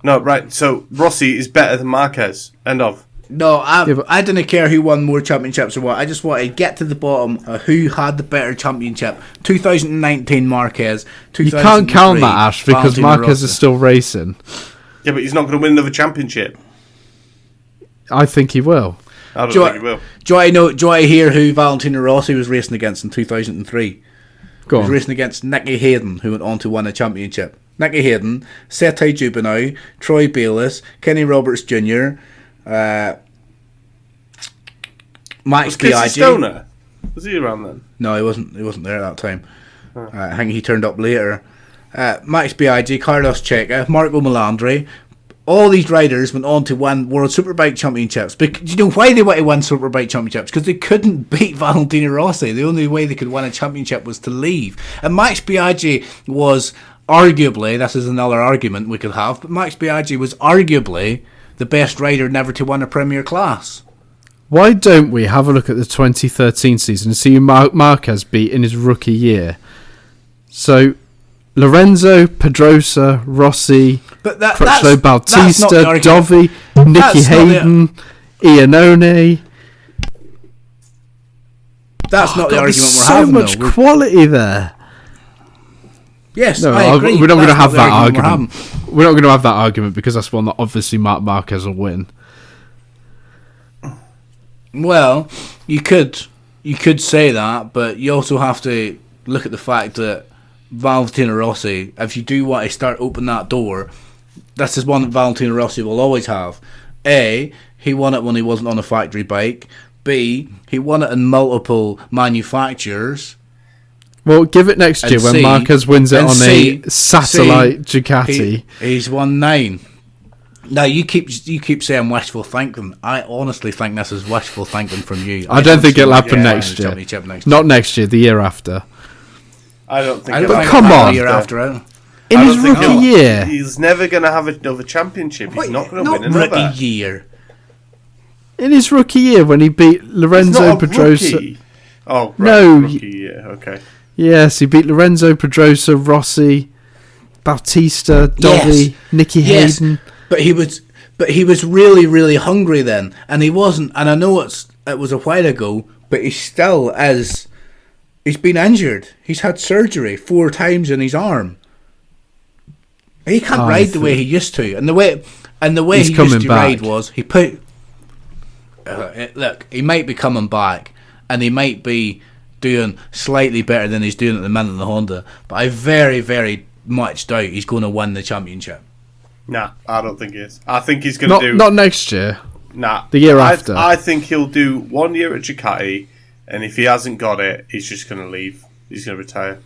No, right. So Rossi is better than Marquez. End of. No, I didn't care who won more championships or what. I just wanted to get to the bottom of who had the better championship. 2019 Marquez. You can't count that, Ash, because Marquez is still racing. Yeah, but he's not going to win another championship. I think he will. I don't think he will. Do you want to hear who Valentino Rossi was racing against in 2003? Go on. He was racing against Nicky Hayden, who went on to win a championship. Nicky Hayden, Sete Jubinau, Troy Bayliss, Kenny Roberts Jr., Max Was Casey Biaggi. Stoner? Was he around then? No, he wasn't. He wasn't there at that time. I think he turned up later. Max Biaggi, Carlos Checa, Marco Melandri. All these riders went on to win World Superbike Championships. But do you know why they want to win Superbike Championships? Because they couldn't beat Valentino Rossi. The only way they could win a championship was to leave. And Max Biaggi was arguably, this is another argument we could have, but Max Biaggi was arguably the best rider never to win a Premier Class. Why don't we have a look at the 2013 season and see who Marquez beat in his rookie year? So, Lorenzo, Pedrosa, Rossi, Crutchlow, Bautista, Dovi, Nicky Hayden, Iannone. That's not the argument we're so having, much though. quality there. Yes, No, I agree. we're not going to have That's not that the argument. We're not going to have that argument because that's one that obviously Marquez will win. Well, you could say that, but you also have to look at the fact that Valentino Rossi, if you do want to start opening that door, this is one that Valentino Rossi will always have. A, he won it when he wasn't on a factory bike. B, he won it in multiple manufacturers. Well, give it next year when Marquez wins it on a satellite Ducati. He's won 9. Now you keep saying wishful thinking. I honestly think this is wishful thinking from you. I don't think it'll happen next year. Not next year, the year after. I don't think. But come on, the year after it. In his rookie year, he's never going to have another championship. He's not going to win another. Rookie year. In his rookie year, when he beat Lorenzo Pedrosa. Rookie. Oh, right. No, rookie year. Okay. Yes, he beat Lorenzo Pedrosa, Rossi, Bautista, Dovi, Nicky Hayden. But he was really, really hungry then, and he wasn't. And I know it was a while ago, but he still is. He's been injured. He's had surgery 4 times in his arm. He can't ride the way he used to, and the way he used to ride was he put. Look, he might be coming back, and he might be doing slightly better than he's doing at the minute in the Honda. But I very, very much doubt he's going to win the championship. Nah, I don't think he is. I think he's going to do... Not next year. Nah. The year after. I think he'll do 1 year at Ducati, and if he hasn't got it, he's just going to leave. He's going to retire.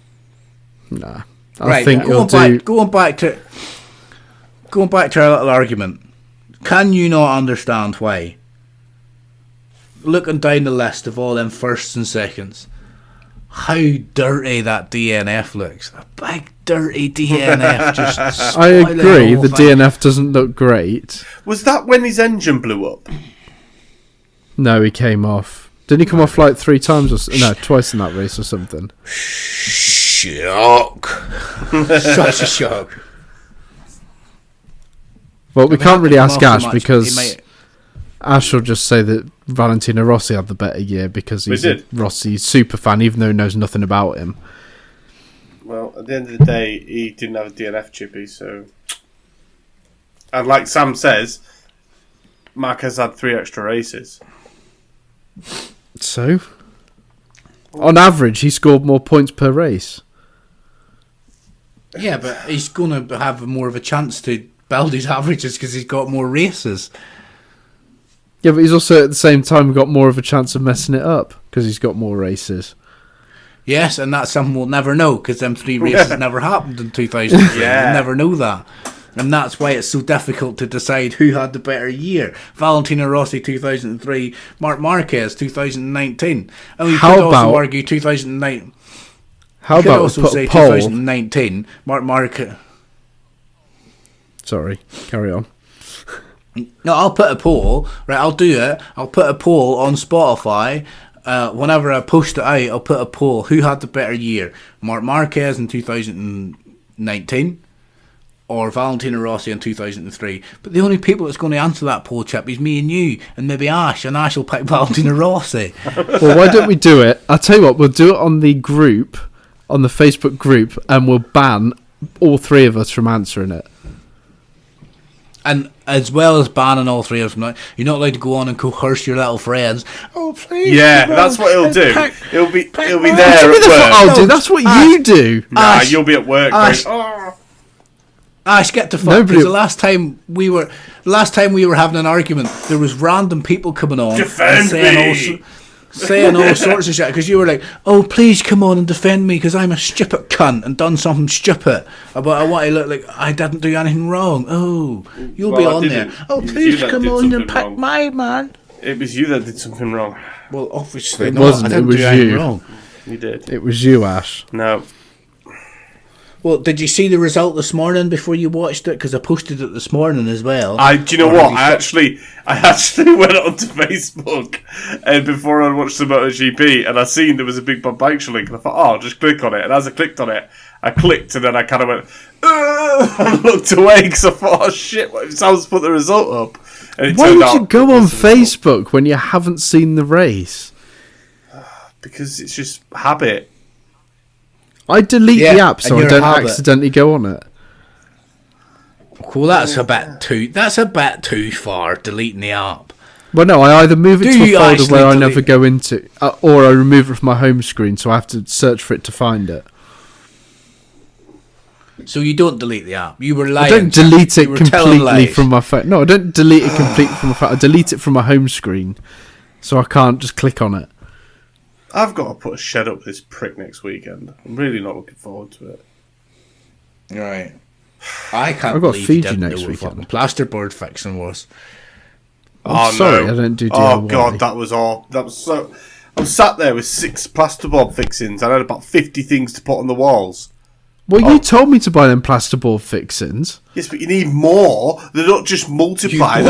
Nah. I think he'll do... Going back to our little argument, can you not understand why? Looking down the list of all them firsts and seconds, how dirty that DNF looks. A big dirty DNF. Just I agree, the DNF doesn't look great. Was that when his engine blew up? No, he came off. Didn't he come off like 3 times? Twice in that race or something. Shock. Such a shock. Well, we can't really ask Ash because Ash will just say that Valentino Rossi had the better year because he's a Rossi super fan, even though he knows nothing about him. Well, at the end of the day, he didn't have a DNF, Chippy, so... And like Sam says, Marquez had 3 extra races. So? On average, he scored more points per race. Yeah, but he's going to have more of a chance to build his averages because he's got more races. Yeah, but he's also at the same time got more of a chance of messing it up because he's got more races. Yes, and that's something we'll never know because them 3 races never happened in 2003. We'll never know that. And that's why it's so difficult to decide who had the better year. Valentino Rossi 2003, Marc Marquez 2019. And we could also argue 2009. How about also say 2019, Marc Marquez. Sorry, carry on. No, I'll put a poll. Right, I'll do it. I'll put a poll on Spotify. Whenever I post it out, I'll put a poll. Who had the better year? Marc Marquez in 2019 or Valentino Rossi in 2003. But the only people that's going to answer that poll, Chip, is me and you, and maybe Ash, and Ash will pick Valentino Rossi. Well, why don't we do it? I'll tell you what, we'll do it on the group, on the Facebook group, and we'll ban all three of us from answering it. And as well as banning all three of them, you're not allowed to go on and coerce your little friends. Oh, please. Yeah, that's what he'll do. He'll be there at work. I'll do. That's what you do. Nah, you'll be at work. Ash, get the fuck. Because the last time we were having an argument, there was random people coming on Defend me! saying all sorts of shit. Because you were like, "Oh, please come on and defend me because I'm a stupid cunt and done something stupid. But I want to look like I didn't do anything wrong." Oh, you'll be on there. Oh, please come on and pick my man. It was you that did something wrong. Well, obviously it not. wasn't. I didn't It was do anything you. wrong. You did. It was you, Ash. No. Well, did you see the result this morning before you watched it? Because I posted it this morning as well. Do you know what? I actually went onto Facebook and before I watched the MotoGP, and I seen there was a big Bob Banks link, and I thought, I'll just click on it. And as I clicked on it, and then I kind of went, and looked away because I thought, oh shit, what if Sam's put the result up? And it Why turned would out you go on it was the result. Facebook when you haven't seen the race? Because it's just habit. I delete the app and so I you're a don't habit. accidentally go on it. Well, that's a bit too far, deleting the app. Well, no, I either move it Do to a you folder actually where I delete- never go into, or I remove it from my home screen, so I have to search for it to find it. So you don't delete the app. You were lying. I don't delete it You were telling completely lies. from my phone. No, I don't delete it completely from my phone. I delete it from my home screen, so I can't just click on it. I've got to put a shed up this prick next weekend. I'm really not looking forward to it. Right. I can't I've got believe Fiji you didn't next know what weekend. fucking plasterboard fixing was. I'm sorry, I don't do DIY. Oh god, that was all. That was so. I was sat there with 6 plasterboard fixings. I had about 50 things to put on the walls. Well, you told me to buy them plasterboard fixings. Yes, but you need more. They don't just multiply.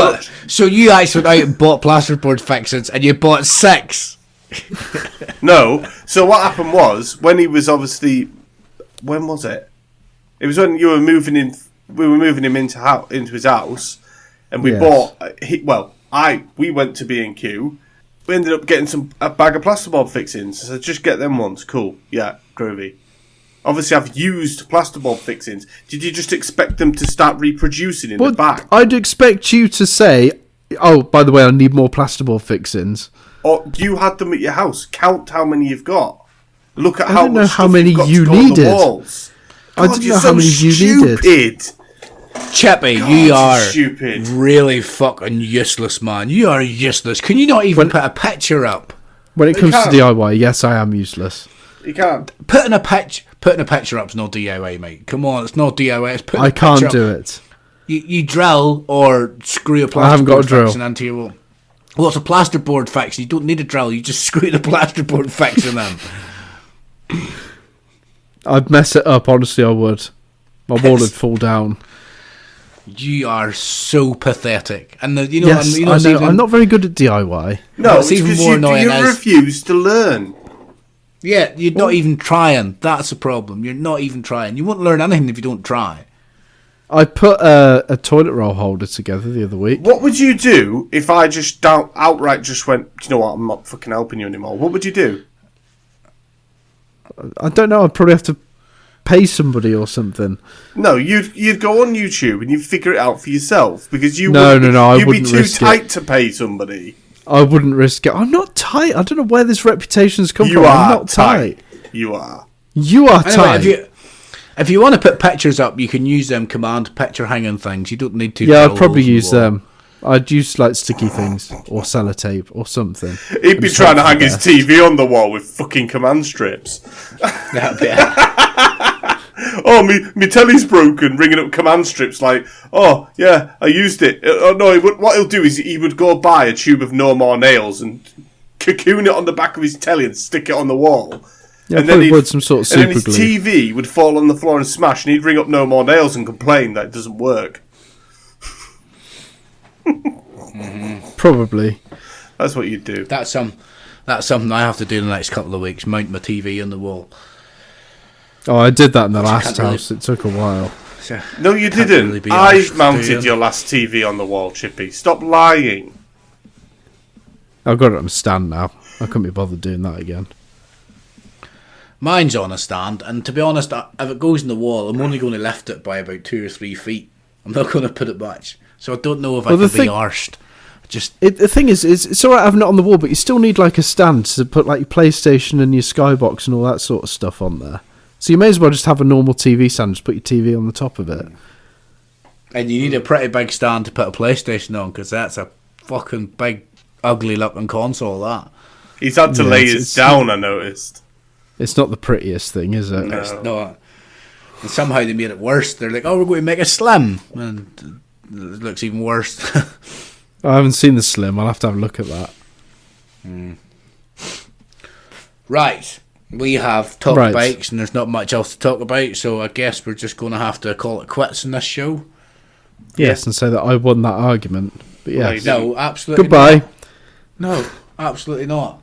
So you actually went out and bought plasterboard fixings and you bought 6. No. So what happened was when he was obviously. When was it? It was when you were moving in. We were moving him into his house, and we Yes. bought. We went to B&Q. We ended up getting a bag of plasterboard fixings. I said, just get them ones. Cool. Yeah, groovy. Obviously, I've used plasterboard fixings. Did you just expect them to start reproducing in the back? I'd expect you to say, "Oh, by the way, I need more plasterboard fixings." Or you had them at your house. Count how many you've got. Look at I how don't know much how stuff many you've got you to go on the needed. walls. I God, didn't you're know how so many you needed. stupid. Chippy, God, you you're are stupid. really fucking useless, man. You are useless. Can you not even put a picture up? When it comes to can't. DIY, yes, I am useless. You can't. Putting a picture up's not DIY, mate. Come on, it's not DIY. It's putting I a picture can't up. do it. You drill or screw a plasterboard I haven't got a drill. fixing into your wall. Well, it's a plasterboard fix. You don't need a drill. You just screw the plasterboard fixing in. I'd mess it up, honestly, I would. My wall would fall down. You are so pathetic. And Yes, you know, I it's know. even- I'm not very good at DIY. No, What's it's even because more annoying you is- refuse to learn. Yeah, you're not even trying. That's the problem. You're not even trying. You won't learn anything if you don't try. I put a toilet roll holder together the other week. What would you do if I just outright just went, you know what, I'm not fucking helping you anymore? What would you do? I don't know. I'd probably have to pay somebody or something. No, you'd go on YouTube and you'd figure it out for yourself because you No, wouldn't- I you'd be wouldn't too risk tight it. to pay somebody. I wouldn't risk it. I'm not tight. I don't know where this reputation's come You from. are I'm not tight. You are. You are Anyway, tight. if you want to put pictures up, you can use them command picture hanging things. You don't need to. Yeah, I'd drill probably holes in the use wall. them. I'd use like sticky things or sellotape or something. He'd be just trying to hope for hang the his best. TV on the wall with fucking command strips. That'd be it. Oh, me telly's broken, ringing up command strips like, oh, yeah, I used it. Oh, no, what he'll do is he would go buy a tube of No More Nails and cocoon it on the back of his telly and stick it on the wall. Yeah, and probably he'd- would some sort of and then super his glue. TV would fall on the floor and smash, and he'd ring up No More Nails and complain that it doesn't work. Probably. That's what you'd do. That's something I have to do in the next couple of weeks. Mount my TV on the wall. Oh, I did that in the last can't really- house. It took a while. No, you Can't didn't. really be I arsed mounted doing. your last TV on the wall, Chippy. Stop lying. I've got it on a stand now. I couldn't be bothered doing that again. Mine's on a stand, and to be honest, if it goes in the wall, I'm only going to lift it by about 2 or 3 feet. I'm not going to put it much. So I don't know if I can be arsed. The thing is, it's alright having it on the wall, but you still need like a stand to put like your PlayStation and your Skybox and all that sort of stuff on there. So you may as well just have a normal TV stand, just put your TV on the top of it. And you need a pretty big stand to put a PlayStation on, because that's a fucking big, ugly looking console, that. He's had to lay it down, I noticed. It's not the prettiest thing, is it? No. It's not. And somehow they made it worse. They're like, oh, we're going to make it slim. And it looks even worse. I haven't seen the Slim. I'll have to have a look at that. Right. We have talked bikes, and there's not much else to talk about, so I guess we're just going to have to call it quits in this show. Yes, and say that I won that argument. But yes. No, absolutely Goodbye. not. No, absolutely not.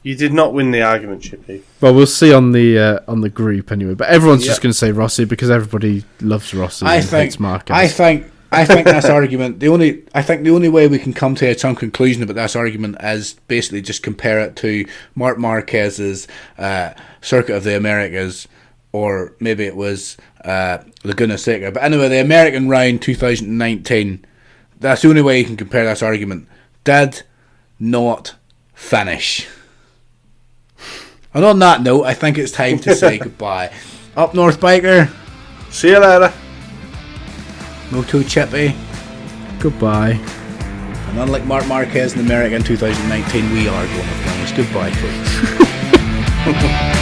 You did not win the argument, Chippy. Well, we'll see on the group anyway. But everyone's just going to say Rossi because everybody loves Rossi and hates Marquez. I think this argument. The only way we can come to some conclusion about this argument is basically just compare it to Marc Marquez's Circuit of the Americas, or maybe it was Laguna Seca. But anyway, the American round 2019. That's the only way you can compare this argument. Did not finish. And on that note, I think it's time to say goodbye. Up North Biker. See you later. Moto Chippy. Goodbye. And unlike Marc Marquez in America in 2019, we are going to finish. Goodbye, folks.